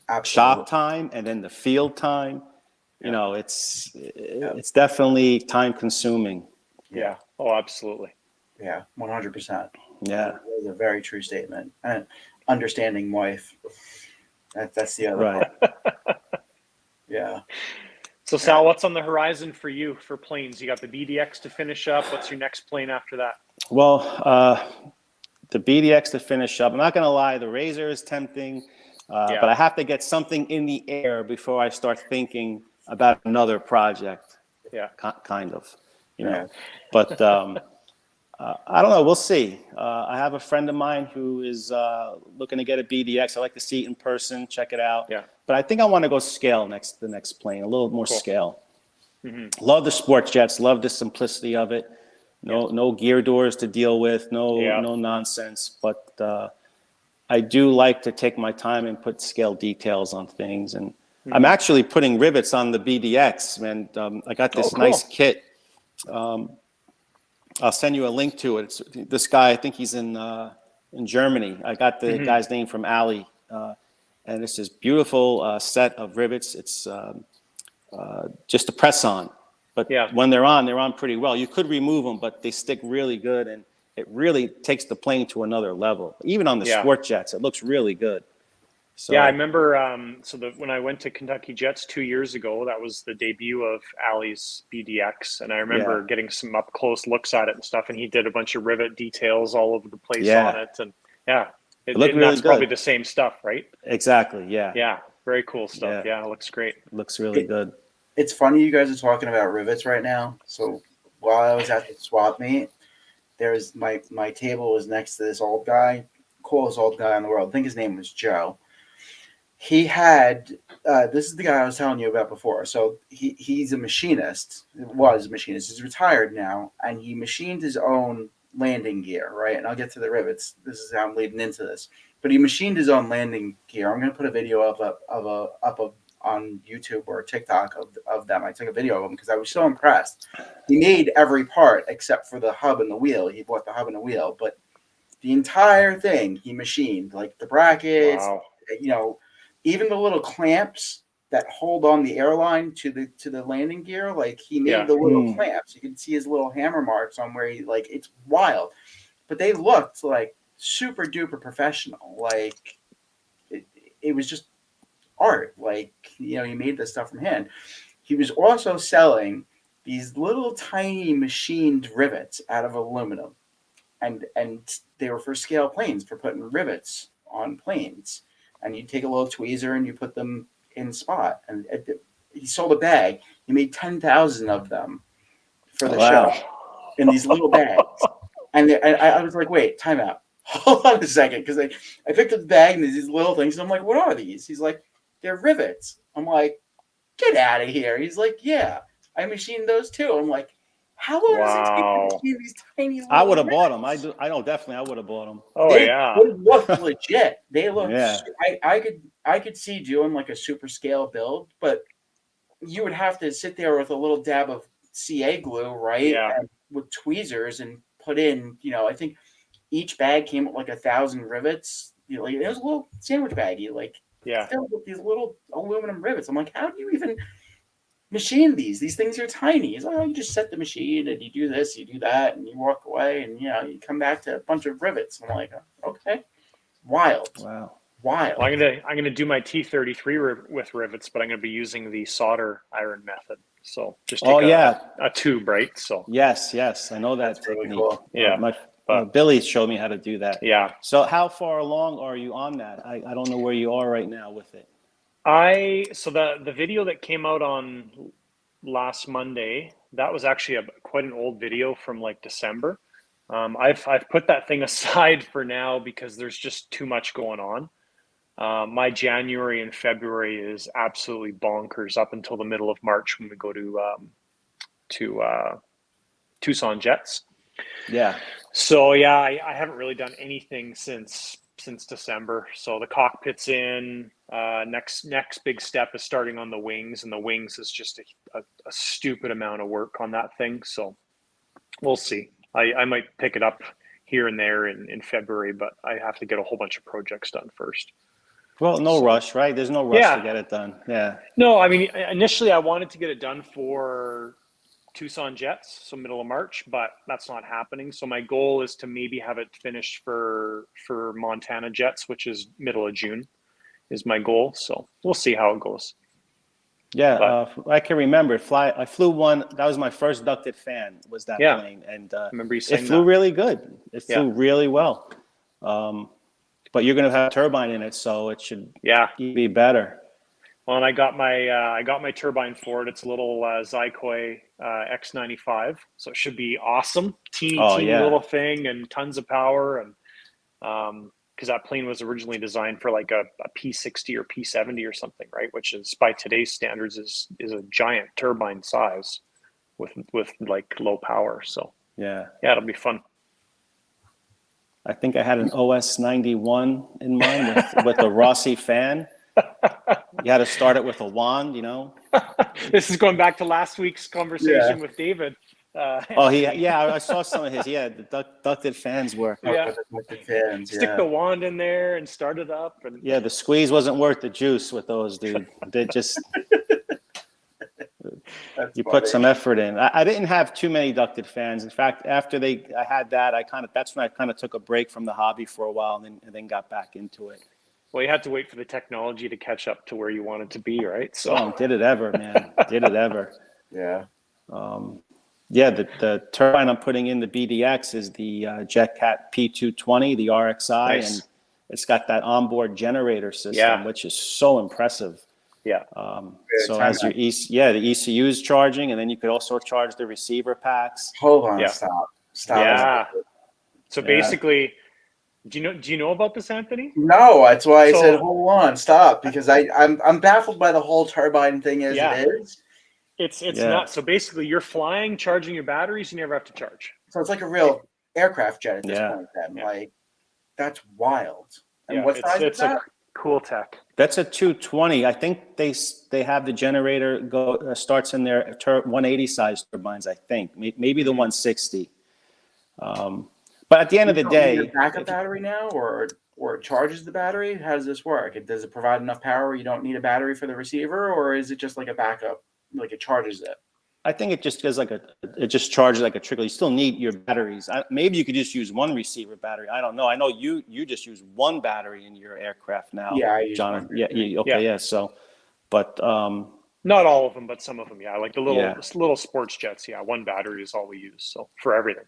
B: Absolutely.
C: shop time and then the field time, it's definitely time consuming.
A: Yeah. Oh, absolutely.
B: Yeah, 100%.
C: Yeah.
B: That was a very true statement. And understanding wife. That's the other
C: Right.
B: part. Yeah.
A: So Sal, what's on the horizon for you for planes? You got the BDX to finish up. What's your next plane after that?
C: Well, the BDX to finish up. I'm not going to lie, the Razor is tempting, but I have to get something in the air before I start thinking about another project.
A: Yeah,
C: kind of, you know. But I don't know. We'll see. I have a friend of mine who is looking to get a BDX. I like to see it in person, check it out.
A: Yeah.
C: But I think I want to go scale the next plane, a little more
A: Cool.
C: scale.
A: Mm-hmm.
C: Love the sports jets. Love the simplicity of it. No gear doors to deal with. No nonsense. But I do like to take my time and put scale details on things. And I'm actually putting rivets on the BDX. And I got this nice kit. I'll send you a link to it. It's this guy. I think he's in Germany. I got the guy's name from Ali. And it's this beautiful set of rivets. It's just a press on. But when they're on pretty well. You could remove them, but they stick really good. And it really takes the plane to another level. Even on the sport jets, it looks really good. So,
A: I remember when I went to Kentucky Jets 2 years ago, that was the debut of Ali's BDX. And I remember getting some up close looks at it and stuff. And he did a bunch of rivet details all over the place on it. And
C: it looked really
A: that's
C: good.
A: Probably the same stuff, right?
C: Exactly. Yeah.
A: Yeah. Very cool stuff. Yeah. It looks great.
C: Looks really good.
B: It's funny you guys are talking about rivets right now. So while I was at the swap meet, there's my table was next to this old guy, coolest old guy in the world. I think his name was Joe. He had this is the guy I was telling you about before. So he's a machinist. Was a machinist. He's retired now, and he machined his own landing gear, right? And I'll get to the rivets. This is how I'm leading into this. But he machined his own landing gear. I'm going to put a video up on YouTube or TikTok of them. I took a video of him because I was so impressed. He made every part except for the hub and the wheel. He bought the hub and the wheel, but the entire thing he machined, like the brackets, even the little clamps that hold on the airline to the landing gear. Like he made the little clamps. You can see his little hammer marks on where it's wild, but they looked like super duper professional. Like it was just art. Like, he made this stuff from hand. He was also selling these little tiny machined rivets out of aluminum, and they were for scale planes, for putting rivets on planes. And you take a little tweezer and you put them in spot. And he sold a bag. He made 10,000 of them for the show in these little bags. And I was like, wait, time out. Hold on a second. Because I picked up the bag and there's these little things. And I'm like, what are these? He's like, they're rivets. I'm like, get out of here. He's like, yeah, I machined those too. I'm like, how long does it take to machine these tiny little
C: I would have bought them.
B: rivets?
C: I know, definitely I would have bought them.
A: Oh,
B: They look legit. They look.
C: Yeah.
B: I could see doing like a super scale build, but you would have to sit there with a little dab of CA glue, right?
A: Yeah.
B: And with tweezers and put in. I think each bag came with like 1,000 rivets. Like it was a little sandwich baggie, like filled with these little aluminum rivets. I'm like, how do you even machine these? These things are tiny. He's like, oh, you just set the machine and you do this, you do that, and you walk away, and you come back to a bunch of rivets. I'm like, okay, wild.
C: Wow.
B: Wild.
A: Well, I'm gonna do my T33 with rivets, but I'm gonna be using the solder iron method. So just take a tube, right? So
C: yes, I know that
B: That's really
C: technique.
B: cool.
A: Yeah.
C: Billy showed me how to do that.
A: Yeah.
C: So how far along are you on that? I don't know where you are right now with it.
A: So the video that came out on last Monday, that was actually quite an old video from like December. I've put that thing aside for now because there's just too much going on. My January and February is absolutely bonkers up until the middle of March when we go to Tucson Jets.
C: Yeah.
A: So I haven't really done anything since December. So the cockpit's in. Next big step is starting on the wings, and the wings is just a stupid amount of work on that thing. So we'll see. I might pick it up here and there in February, but I have to get a whole bunch of projects done first.
C: Well, no rush, right? There's no rush to get it done. Yeah.
A: No, I mean, initially I wanted to get it done for Tucson Jets, so middle of March, but that's not happening. So my goal is to maybe have it finished for Montana Jets, which is middle of June, is my goal. So we'll see how it goes.
C: Yeah,
A: But
C: I can remember. I flew one. That was my first ducted fan. Was that
A: Yeah.
C: plane, and
A: I remember you
C: it
A: saying
C: flew
A: that.
C: really good. It
A: Yeah.
C: flew really well. But you're going to have a turbine in it, so it should
A: Yeah.
C: be better.
A: Well, and I got my turbine for it. It's a little Zykoy X95, so it should be awesome. Teeny
C: Oh,
A: teeny
C: yeah.
A: little thing and tons of power, and because that plane was originally designed for like a P60 or P70 or something, right? Which is by today's standards is a giant turbine size with like low power. So
C: Yeah.
A: yeah, it'll be fun.
C: I think I had an OS 91 in mind with the Rossi fan. You had to start it with a wand, you know.
A: This is going back to last week's conversation with David.
C: Oh, I saw some of his. Yeah, the ducted fans were.
A: Yeah.
B: With the fans,
A: Stick the wand in there and start it up. And
C: Yeah, the squeeze wasn't worth the juice with those, dude. They just you put some effort in. I didn't have too many ducted fans. In fact, after I had that, that's when I kind of took a break from the hobby for a while, and then got back into it.
A: Well, you had to wait for the technology to catch up to where you wanted to be, right? So
C: Did it ever, man? Did it ever?
B: Yeah.
C: Yeah, the turbine I'm putting in the BDX is the JetCat P220, the RXI,
A: Nice.
C: and it's got that onboard generator system,
A: Yeah.
C: which is so impressive.
A: yeah.
C: So as your the ECU is charging, and then you could also charge the receiver packs.
B: Hold on,
A: Yeah.
B: stop.
A: Yeah. So basically, do you know about this, Anthony?
B: No, that's why I
A: So-
B: said hold on, stop, because I'm baffled by the whole turbine thing as
A: Yeah.
B: it is.
A: It's
C: Yeah.
A: not. So basically, you're flying, charging your batteries, you never have to charge.
B: So it's like a real aircraft jet at this
C: Yeah.
B: point. Then,
A: Yeah.
B: like, that's wild. And
A: Yeah,
B: what size
A: it's
B: is that?
A: a cool tech.
C: That's a 220. I think they have the generator starts in their 180 size turbines. I think maybe the 160. But at the end of the
B: You don't need
C: day,
B: a backup battery now, or it charges the battery. How does this work? Does it provide enough power? You don't need a battery for the receiver, or is it just like a backup? Like it charges it.
C: I think it just does it just charges like a trickle. You still need your batteries. Maybe you could just use one receiver battery. I don't know. I know you just use one battery in your aircraft now.
B: Yeah, I use
C: John.
B: one
C: Yeah.
B: battery.
C: Yeah. So, but
A: Not all of them, but some of them. Yeah, like the
C: Yeah.
A: little sports jets. Yeah, one battery is all we use. So for everything.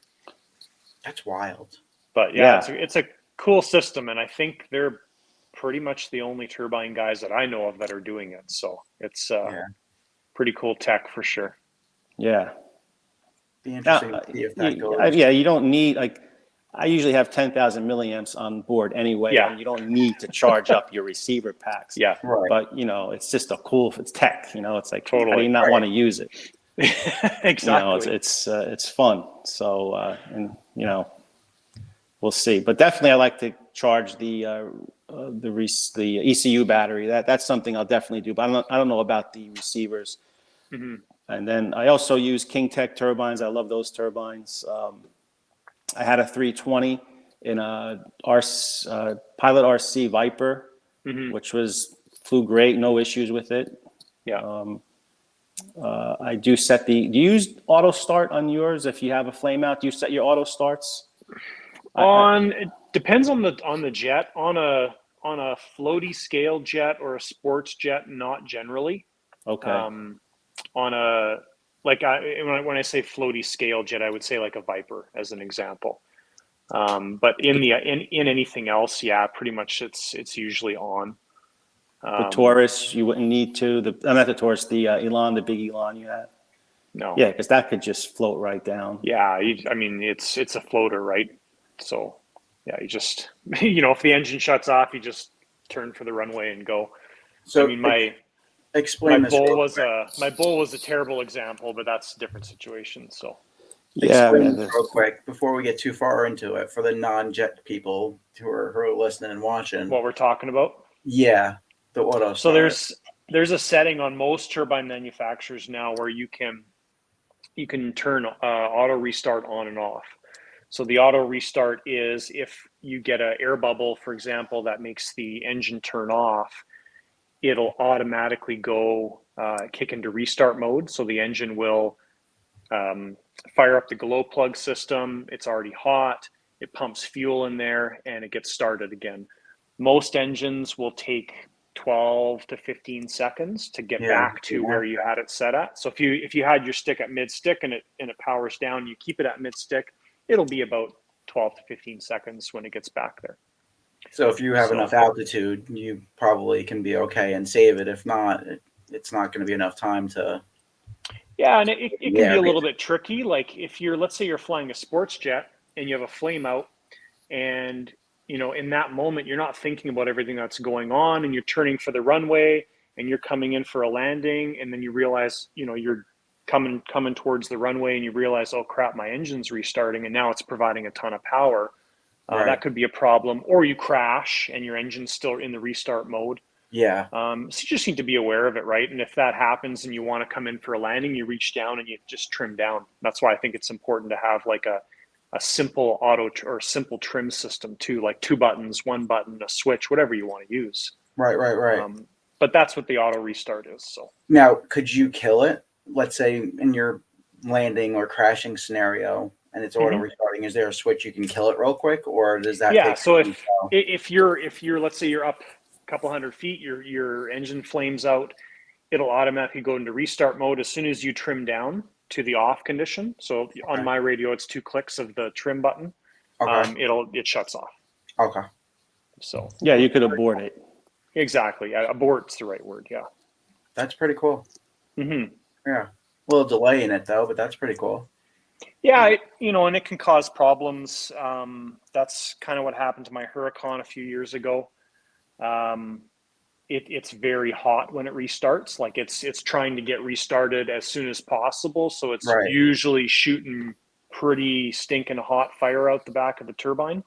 B: That's wild.
A: But yeah, it's a cool system, and I think they're pretty much the only turbine guys that I know of that are doing it. So it's pretty cool tech for sure.
C: yeah.
B: Be interesting to see if that goes.
C: You don't need I usually have 10,000 milliamps on board anyway,
A: Yeah.
C: and you don't need to charge up your receiver packs.
A: Yeah,
B: Right.
C: But it's just it's tech. It's like how do
A: Totally.
C: you not want to use it?
A: exactly.
C: It's fun. So and we'll see. But definitely, I like to charge the ECU battery. That's something I'll definitely do. But I don't know about the receivers.
A: Mhm.
C: And then I also use King Tech turbines. I love those turbines. I had a 320 in a Pilot RC Viper,
A: Mhm.
C: which flew great, no issues with it.
A: Yeah.
C: I do set do you use auto start on yours? If you have a flame out, do you set your auto starts?
A: It depends on the jet. On a floaty scale jet or a sports jet, not generally.
C: Okay.
A: On a when I say floaty scale jet, I would say like a Viper as an example. But in anything else, yeah, pretty much it's usually on.
C: The Taurus, you wouldn't need to. Not the Taurus, the Elan, the big Elan you have.
A: No.
C: Yeah, because that could just float right down.
A: Yeah, it's a floater, right? So, yeah, you just if the engine shuts off, you just turn for the runway and go.
B: So
A: my
B: explain this.
A: bull
B: real
A: was
B: quick.
A: a terrible example, but that's a different situation. So
C: Yeah,
B: Explain
C: man,
B: this real quick before we get too far into it for the non-jet people who are listening and watching.
A: what we're talking about.
B: Yeah, the auto.
A: So
B: start.
A: there's a setting on most turbine manufacturers now where you can turn auto restart on and off. So the auto restart is if you get an air bubble, for example, that makes the engine turn off, it'll automatically go kick into restart mode. So the engine will fire up the glow plug system. It's already hot. It pumps fuel in there and it gets started again. Most engines will take 12 to 15 seconds to get
B: Yeah,
A: back to
B: yeah.
A: where you had it set at. So if you had your stick at mid stick and it powers down, you keep it at mid stick, it'll be about 12 to 15 seconds when it gets back there.
B: So if you have
A: So-
B: enough altitude, you probably can be okay and save it. If not, it's not going to be enough time to.
A: Yeah, and it can
B: Yeah,
A: be a little bit tricky. Like if let's say you're flying a sports jet and you have a flame out, and in that moment you're not thinking about everything that's going on, and you're turning for the runway and you're coming in for a landing, and then you realize you're coming towards the runway and you realize, oh crap, my engine's restarting and now it's providing a ton of power.
B: Right.
A: That could be a problem. Or you crash and your engine's still in the restart mode.
B: Yeah.
A: So you just need to be aware of it, right? And if that happens and you want to come in for a landing, you reach down and you just trim down. That's why I think it's important to have like a simple auto or simple trim system too, like 2 buttons, 1 button, a switch, whatever you want to use.
B: Right.
A: But that's what the auto restart is. So
B: Now, could you kill it? Let's say in your landing or crashing scenario, and it's auto restarting. Is there a switch you can kill it real quick, or does that?
A: Yeah.
B: Take
A: So if you're let's say you're up a couple hundred feet, your engine flames out, it'll automatically go into restart mode as soon as you trim down to the off condition. So on my radio, it's 2 clicks of the trim button.
B: Okay.
A: It shuts off.
B: Okay.
A: So
C: Yeah, you could abort it.
A: exactly, abort's the right word. Yeah.
B: That's pretty cool.
A: Mm-hmm.
B: Yeah. A little delay in it though, but that's pretty cool.
A: Yeah, and it can cause problems. That's kind of what happened to my Huracan a few years ago. It's very hot when it restarts. Like it's trying to get restarted as soon as possible. So it's usually shooting pretty stinking hot fire out the back of the turbine,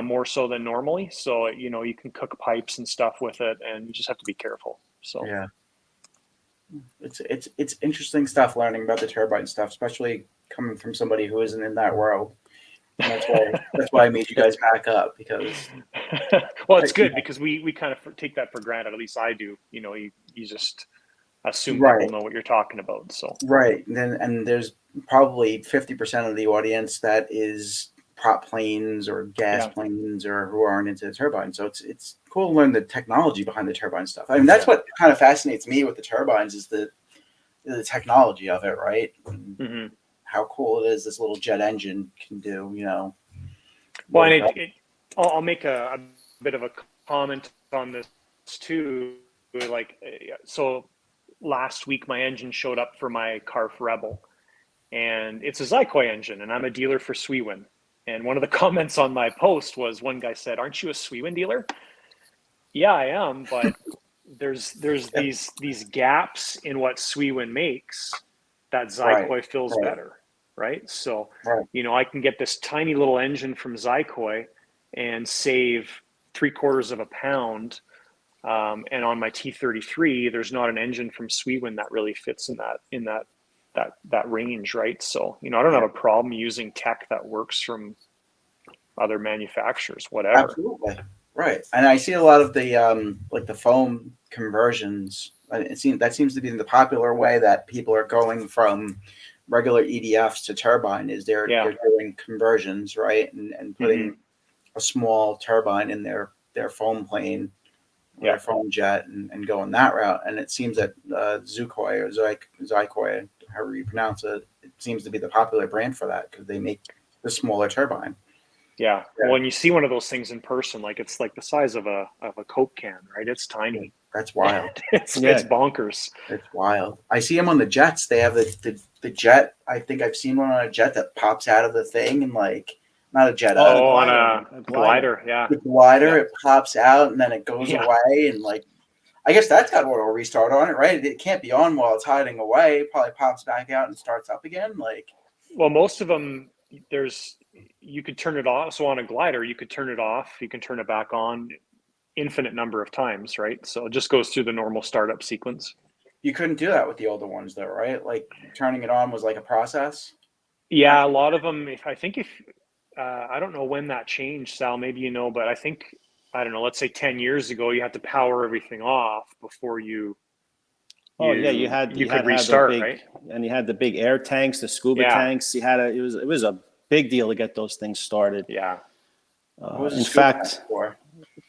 A: more so than normally. So, you can cook pipes and stuff with it, and you just have to be careful. So
B: yeah, it's interesting stuff learning about the turbine stuff, especially coming from somebody who isn't in that world. And that's why I made you guys back up, because
A: well, it's good because we kind of take that for granted. At least I do. You just assume people know what you're talking about. So
B: and there's probably 50% of the audience that is prop planes or gas planes or who aren't into the turbine. So it's cool to learn the technology behind the turbine stuff. I mean, that's what kind of fascinates me with the turbines is the technology of it, right? And how cool it is this little jet engine can do,
A: Well, and I'll make a bit of a comment on this too. Like, so last week my engine showed up for my Carf Rebel, and it's a Zykoy engine, and I'm a dealer for Swiwin. And one of the comments on my post was, one guy said, "Aren't you a Swiwin dealer?" Yeah, I am, but there's these gaps in what Swiwin makes that Zykoy fills better, right? So, I can get this tiny little engine from Zykoy and save 3/4 of a pound. And on my T33, there's not an engine from Swiwin that really fits in that range, right? So, I don't have a problem using tech that works from other manufacturers, whatever.
B: Absolutely. Right. And I see a lot of the like the foam conversions. That seems to be the popular way that people are going from regular EDFs to turbine is they're doing conversions, right? And putting a small turbine in their foam plane, their foam jet, and going that route. And it seems that Zykoy or Zykoy, however you pronounce it, it seems to be the popular brand for that because they make the smaller turbine.
A: Yeah. Well, when you see one of those things in person, like it's like the size of a Coke can, right? It's tiny.
B: That's wild.
A: It's bonkers.
B: It's wild. I see them on the jets. They have the jet. I think I've seen one on a jet that pops out of the thing and like not a jet.
A: On a glider. Yeah.
B: The glider, it pops out and then it goes away and like. I guess that's got auto restart on it, right? It can't be on while it's hiding away. It probably pops back out and starts up again. Like,
A: well, most of them, you could turn it off. So on a glider, you could turn it off. You can turn it back on infinite number of times, right? So it just goes through the normal startup sequence.
B: You couldn't do that with the older ones though, right? Like turning it on was like a process.
A: Yeah, a lot of them. I don't know when that changed, Sal, maybe but I think, I don't know, let's say 10 years ago, you had to power everything off before you could restart, right?
C: And you had the big air tanks, the scuba tanks. You had it was a big deal to get those things started.
A: Yeah.
C: In fact,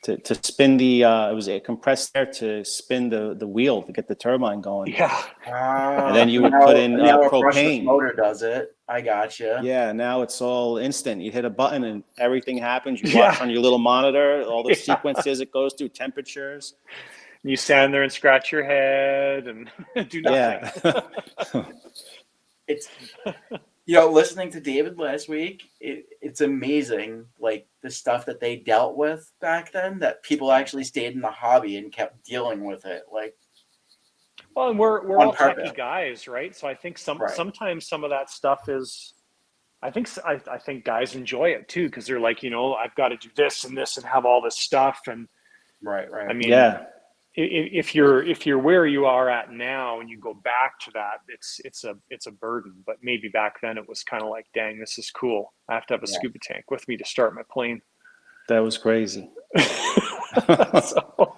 C: to spin the it was a compressed air to spin the wheel to get the turbine going.
A: Yeah.
C: And then you would
B: now,
C: put in
B: now a brushless
C: propane.
B: motor does it. I gotcha.
C: Yeah, now it's all instant. You hit a button and everything happens. You
A: Yeah.
C: watch on your little monitor all the
A: Yeah.
C: sequences it goes through, temperatures.
A: You stand there and scratch your head and do nothing.
C: Yeah.
B: It's listening to David last week, it's amazing, like the stuff that they dealt with back then, that people actually stayed in the hobby and kept dealing with it. Like,
A: Well, and we're
B: on
A: all
B: purpose.
A: techie guys, right? So I think
B: Right.
A: sometimes some of that stuff is, I think guys enjoy it too, because they're like, I've got to do this and this and have all this stuff. And
B: right.
A: I mean,
C: Yeah.
A: if you're where you are at now and you go back to that, it's a burden. But maybe back then it was kind of like, dang, this is cool. I have to have a scuba tank with me to start my plane.
C: That was crazy.
A: So,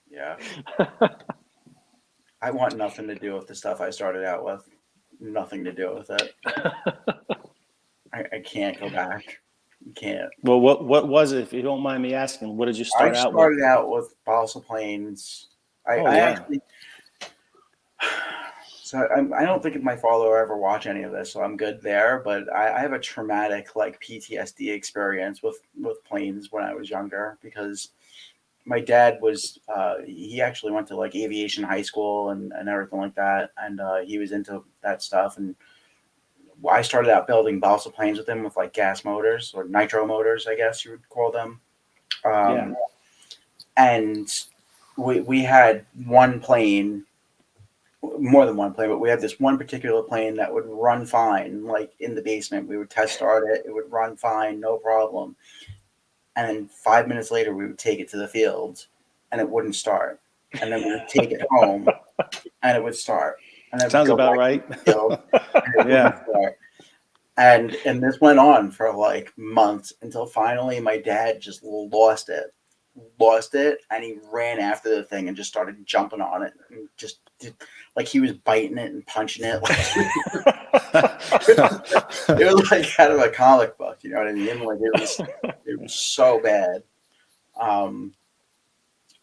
B: Yeah. I want nothing to do with the stuff I started out with. Nothing to do with it. I can't go back. You can't.
C: Well, what was it? If you don't mind me asking, what did you start out with?
B: I started out with balsa planes. I actually. So I don't think my father will ever watch any of this, so I'm good there. But I have a traumatic PTSD experience with planes when I was younger, because my dad was he actually went to aviation high school and everything like that, and he was into that stuff. And I started out building balsa planes with him with gas motors, or nitro motors, I guess you would call them. And we had one plane, more than one plane, but we had this one particular plane that would run fine, in the basement. We would test start it. It would run fine, no problem. And then 5 minutes later, we would take it to the field and it wouldn't start. And then we would take it home and it would start. And then
C: Sounds about right.
B: Yeah. And this went on for months, until finally my dad just lost it, and he ran after the thing and just started jumping on it, and just he was biting it and punching it. It was out of a comic book, you know what I mean? It was so bad.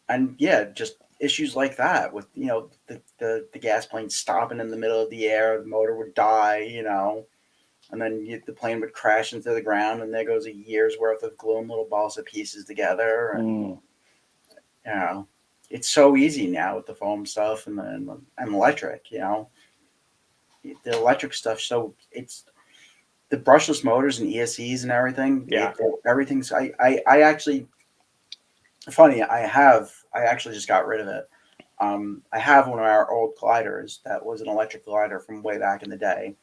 B: And yeah, just issues like that with the gas plane stopping in the middle of the air, the motor would die, and then the plane would crash into the ground, and there goes a year's worth of gluing little balsa pieces together. And it's so easy now with the foam stuff and electric. The electric stuff. So it's the brushless motors and ESCs and everything.
A: Yeah,
B: everything's. I actually. Funny, I actually just got rid of it. I have one of our old gliders that was an electric glider from way back in the day,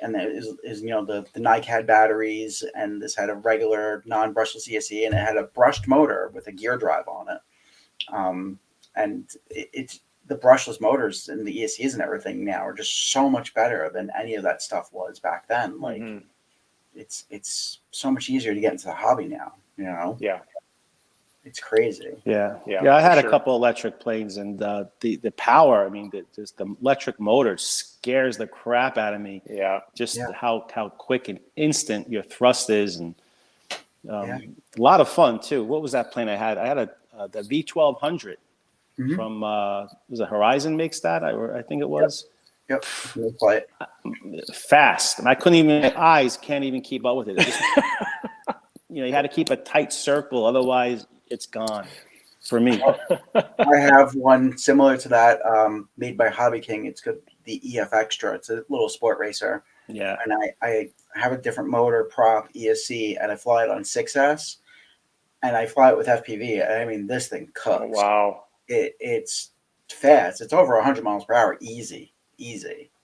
B: and it is the Nike had batteries, and this had a regular non-brushless ESC, and it had a brushed motor with a gear drive on it. And it's the brushless motors and the ESCs and everything now are just so much better than any of that stuff was back then. It's so much easier to get into the hobby now.
A: Yeah.
B: It's crazy.
C: Yeah. I had a couple electric planes, and the power. I mean, the electric motor scares the crap out of me.
A: Yeah.
C: Just how quick and instant your thrust is, and a lot of fun too. What was that plane I had? I had the V1200 from was it Horizon makes that? I think it was.
B: Yep. We'll play it.
C: Fast, and I couldn't even. My eyes can't even keep up with it. You had to keep a tight circle, otherwise it's gone for me.
B: I have one similar to that, made by Hobby King. It's called the EF Extra. It's a little sport racer.
C: Yeah.
B: And I have a different motor prop ESC, and I fly it on 6S, and I fly it with FPV. And I mean, this thing cooks.
A: Oh, wow.
B: It's fast. It's over 100 miles per hour. Easy.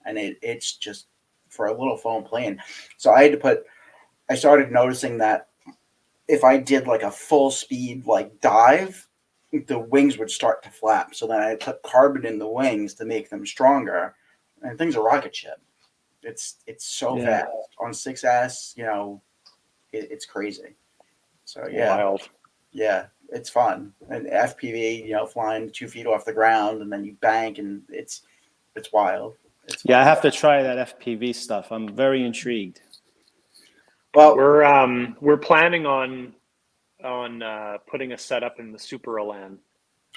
B: And it's just for a little foam plane. So I started noticing that if I did a full speed dive, the wings would start to flap. So then I put carbon in the wings to make them stronger, and things are rocket ship. It's so fast on 6S. It's crazy. So
A: Wild.
B: Yeah, it's fun. And FPV, flying 2 feet off the ground, and then you bank, and it's wild.
C: I have to try that FPV stuff. I'm very intrigued.
B: Well,
A: we're planning on on putting a setup in the Super Elan.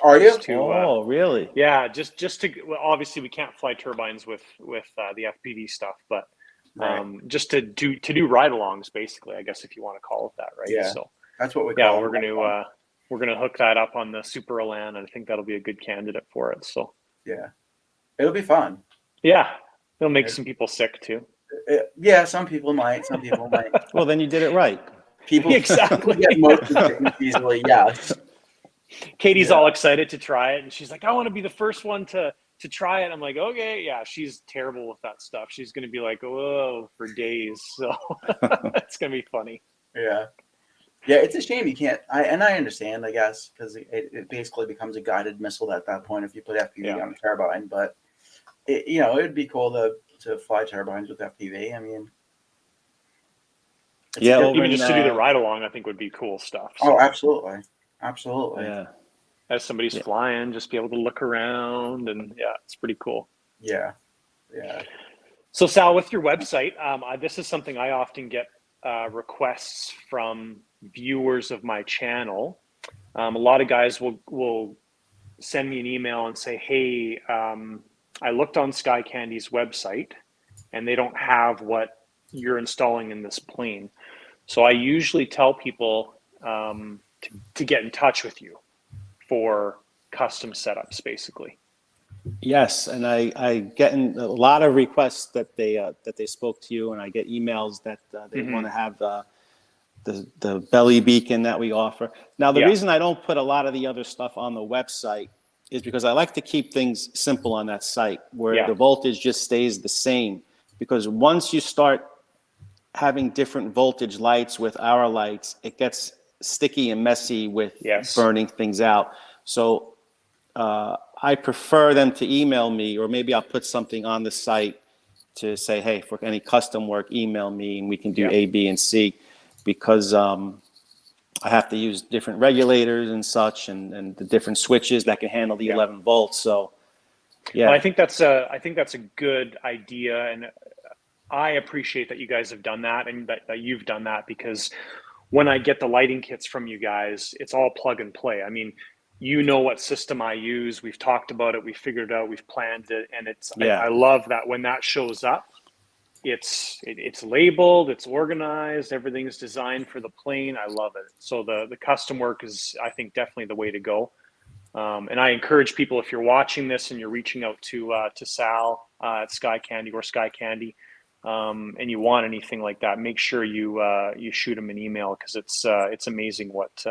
B: Are you?
A: Just to,
C: Oh, really?
A: yeah, just to, well, obviously we can't fly turbines with the FPV stuff, but
B: Right.
A: just to do ride-alongs, basically, I guess, if you want to call it that, right?
B: Yeah.
A: So
B: That's what we
A: yeah,
B: call
A: we're gonna hook that up on the Super Elan, and I think that'll be a good candidate for it. So
B: Yeah. It'll be fun.
A: yeah, it'll make some people sick too.
B: Yeah, some people might. Some people might.
C: Well, then you did it right.
B: People
A: Exactly.
B: get motion sickness easily. Yes.
A: Katie's
B: Yeah.
A: all excited to try it, and she's like, "I want to be the first one to try it." I'm like, "Okay, yeah." She's terrible with that stuff. She's gonna be like, "Whoa," for days. So it's gonna be funny.
B: Yeah. Yeah, it's a shame you can't. I understand, I guess, because it basically becomes a guided missile at that point if you put FPV on a turbine. But it would be cool to fly turbines with FPV. I mean,
C: Yeah,
B: well,
A: Even just to do the ride along, I think would be cool stuff. So,
B: oh, absolutely, absolutely.
C: Yeah.
A: as somebody's flying, just be able to look around, and yeah, it's pretty cool.
B: Yeah, yeah.
A: So Sal, with your website, this is something I often get requests from viewers of my channel. A lot of guys will send me an email and say, "Hey, I looked on Sky Candy's website, and they don't have what you're installing in this plane." So I usually tell people to get in touch with you for custom setups, basically.
C: Yes, and I get a lot of requests that they spoke to you, and I get emails that they want to have the belly beacon that we offer. Now, the reason I don't put a lot of the other stuff on the website is because I like to keep things simple on that site, where the voltage just stays the same. Because once you start having different voltage lights with our lights, it gets sticky and messy with burning things out. So I prefer them to email me, or maybe I'll put something on the site to say, "Hey, for any custom work, email me and we can do A, B, and C," because I have to use different regulators and such, and the different switches that can handle the 11 volts. So, yeah,
A: well, I think that's a good idea, and I appreciate that you guys have done that, and that you've done that, because when I get the lighting kits from you guys, it's all plug and play. I mean, you know what system I use. We've talked about it. We figured it out. We've planned it, and I love that when that shows up, it's labeled, it's organized, everything's designed for the plane. I love it. So the custom work is, I think, definitely the way to go. And I encourage people, if you're watching this and you're reaching out to Sal at Sky Candy or Sky Candy, and you want anything like that, make sure you shoot him an email, because it's amazing what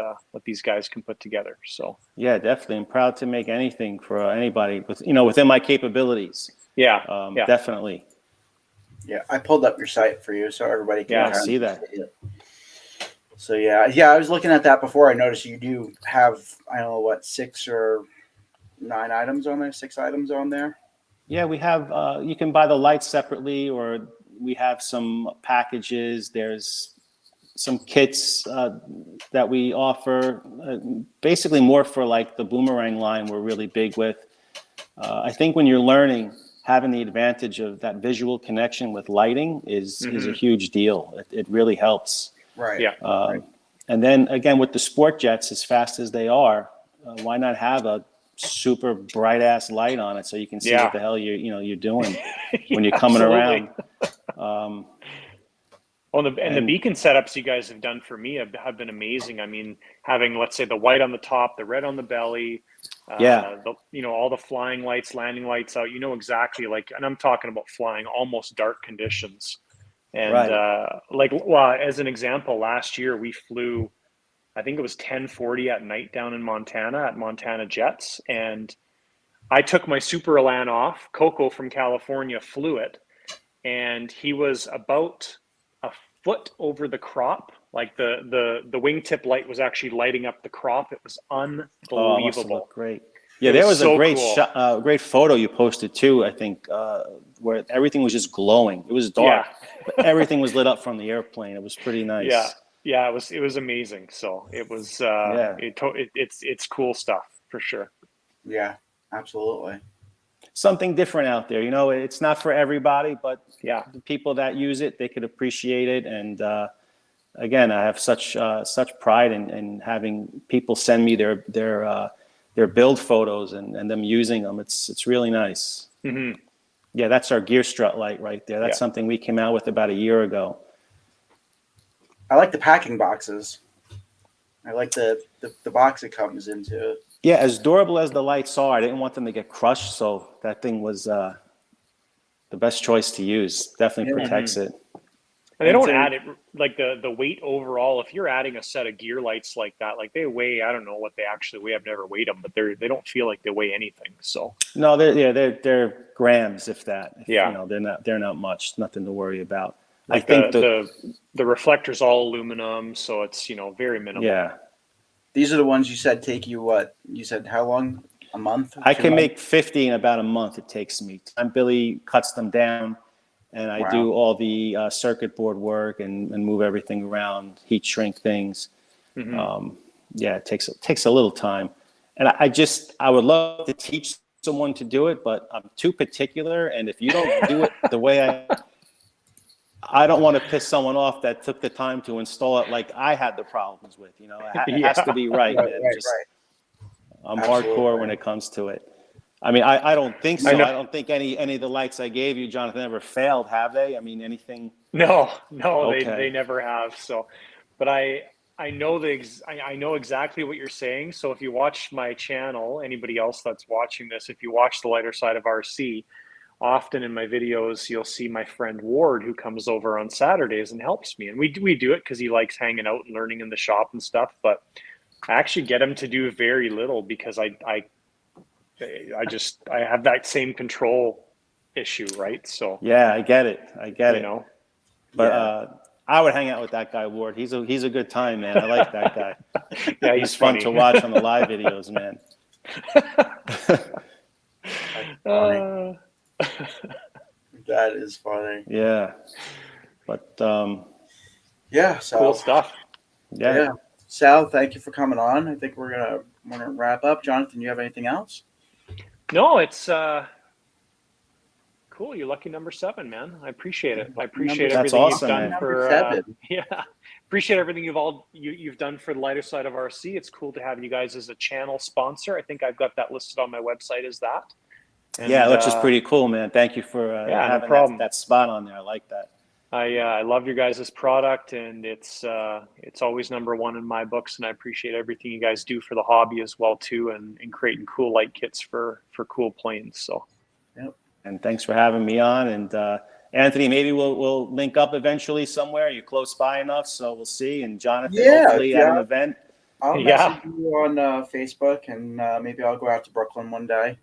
A: these guys can put together. So
C: yeah, definitely, I'm proud to make anything for anybody within my capabilities. Definitely.
B: Yeah, I pulled up your site for you so everybody can
C: see that.
B: So yeah, I was looking at that before. I noticed you do have, I don't know what, 6 or 9 items on there, 6 items on there.
C: Yeah, we have, you can buy the lights separately, or we have some packages. There's some kits that we offer, basically more for like the Boomerang line we're really big with. I think when you're learning, having the advantage of that visual connection with lighting is a huge deal. It really helps.
B: Right.
A: Yeah.
C: And then again, with the sport jets, as fast as they are, why not have a super bright ass light on it so you can see what the hell you're doing when you're coming around.
A: The beacon setups you guys have done for me have been amazing. I mean, having, let's say, the white on the top, the red on the belly, all the flying lights, landing lights out, exactly, and I'm talking about flying almost dark conditions. And as an example, last year we flew, I think it was 10:40 at night down in Montana at Montana Jets. And I took my Super Elan off. Coco from California flew it, and he was about a foot over the crop. Like the wingtip light was actually lighting up the crop. It was unbelievable.
C: Great. Yeah, there was a great shot, great photo you posted too, I think, where everything was just glowing. It was dark, but everything was lit up from the airplane. It was pretty nice.
A: Yeah, it was amazing. So it was it's cool stuff for sure.
B: Yeah, absolutely.
C: Something different out there. It's not for everybody, but the people that use it, they could appreciate it. And again, I have such pride in having people send me their build photos and them using them. It's really nice.
A: Mm-hmm.
C: Yeah, that's our gear strut light right there. That's something we came out with about a year ago.
B: I like the packing boxes. I like the box it comes into.
C: Yeah, as durable as the lights are, I didn't want them to get crushed, so that thing was the best choice to use. Definitely protects it.
A: And they don't add it, like the weight overall. If you're adding a set of gear lights like that, like they weigh, I don't know what they actually weigh. I've never weighed them, but they don't feel like they weigh anything. So
C: no, they're grams, if that.
A: Yeah.
C: You know, they're not much, nothing to worry about.
A: like
C: I think
A: the reflector's all aluminum, so it's very minimal.
C: yeah.
B: These are the ones you said take you what? You said how long? A month?
C: I
B: 2
C: can
B: months?
C: make 50 in about a month. It takes me. And Billy cuts them down, and I
B: Wow.
C: do all the circuit board work and move everything around, heat shrink things.
A: Mhm.
C: Yeah, it takes a little time, and I would love to teach someone to do it, but I'm too particular, and if you don't do it the way I don't want to piss someone off that took the time to install it like I had the problems with. It has to be right, man. I'm
B: Absolutely.
C: hardcore when it comes to it. I mean, I don't think so.
A: I know.
C: I don't think any of the lights I gave you, Jonathan, ever failed, have they? I mean, anything?
A: No,
C: Okay.
A: they never have. So, but I know I know exactly what you're saying. So if you watch my channel, anybody else that's watching this, if you watch the lighter side of RC, often in my videos you'll see my friend Ward, who comes over on Saturdays and helps me, and we do it because he likes hanging out and learning in the shop and stuff. But I actually get him to do very little because I have that same control issue, right? So
C: Yeah, I get it. But I would hang out with that guy, Ward. He's a good time, man. I like that guy.
A: yeah,
C: He's fun to watch on the live videos, man.
B: Funny. That is funny.
C: Yeah, but
B: Yeah. So
A: cool stuff.
C: yeah.
B: Sal, thank you for coming on. I think we're gonna wrap up. Jonathan, you have anything else?
A: No, it's cool. You're lucky number 7, man. I appreciate it. I appreciate
C: That's
A: everything
C: awesome,
A: you've done
C: man.
A: for
B: Number 7.
A: yeah. Appreciate everything you've done for the lighter side of RC. It's cool to have you guys as a channel sponsor. I think I've got that listed on my website as that. And,
C: Yeah, which is pretty cool, man. Thank you for
A: no
C: having
A: problem.
C: that spot on there. I like that.
A: I love your guys' product, and it's always number 1 in my books, and I appreciate everything you guys do for the hobby as well too, and creating cool light kits for cool planes. So
C: And thanks for having me on. And Anthony, maybe we'll link up eventually somewhere. You're close by enough, so we'll see. And Jonathan, hopefully at an event.
B: I'll
A: Yeah.
B: message you on Facebook, and maybe I'll go out to Brooklyn one day.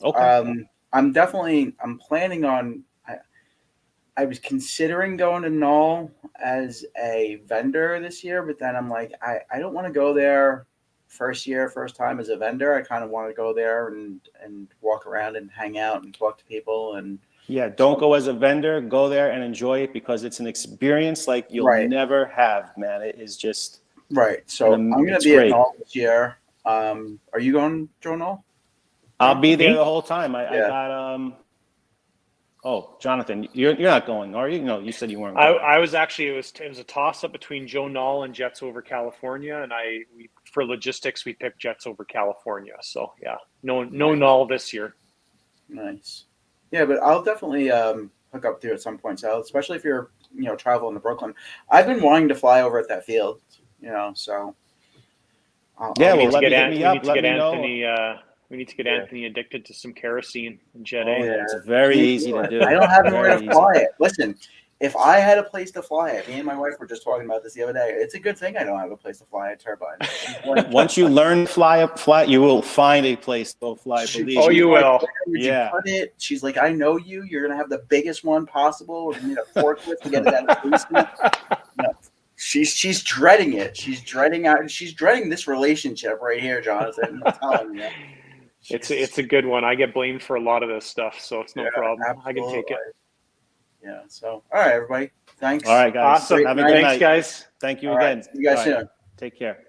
C: Okay.
B: I'm planning on. I was considering going to Knoll as a vendor this year, but then I'm like, I don't want to go there first time as a vendor. I kind of want to go there and walk around and hang out and talk to people. And
C: Yeah, don't go as a vendor. Go there and enjoy it because it's an experience like you'll
B: Right.
C: never have, man. It is just
B: right. So I'm going to
C: it's
B: be
C: great.
B: at Knoll this year. Are you going, Joe Knoll?
C: I'll be there
A: Me?
C: the whole time. I got Oh, Jonathan, you're not going, are you? No, you said you weren't going.
A: I was actually, it was a toss up between Joe Knoll and Jets Over California, and for logistics we picked Jets Over California. So yeah, no Knoll this year.
B: Nice. Yeah, but I'll definitely hook up with you at some point, Sal, especially if you're traveling to Brooklyn. I've been wanting to fly over at that field, so.
C: Yeah,
B: I'll
C: well,
B: get-
C: let me
A: We
C: hit me up.
A: need to
C: Let
A: get
C: me know.
A: Anthony. We need to get
B: Yeah.
A: Anthony addicted to some kerosene and Jet
C: Oh,
A: A.
C: yeah, it's very easy to do.
B: I don't have anywhere
C: Very
B: to
C: easy.
B: fly it. Listen, if I had a place to fly it, me and my wife were just talking about this the other day. It's a good thing I don't have a place to fly a turbine.
C: Once you learn to fly up flat, you will find a place to go fly. Believe
A: Oh,
C: me.
A: you will.
B: Would
C: Yeah.
B: you put it? She's like, I know you. You're gonna have the biggest one possible. We're gonna need a forklift to get it out of the basement. No. She's dreading it. She's dreading this relationship right here, Jonathan. I'm telling you.
A: It's a good one. I get blamed for a lot of this stuff, so it's no
B: Yeah,
A: problem. I can take it.
B: absolutely. Yeah. So, all right, everybody. Thanks.
C: All right, guys.
A: Awesome.
C: Have a good
A: Thanks,
C: night.
A: guys.
C: Thank you
B: All right,
C: again.
B: see you guys
C: All right.
B: soon.
C: Take care.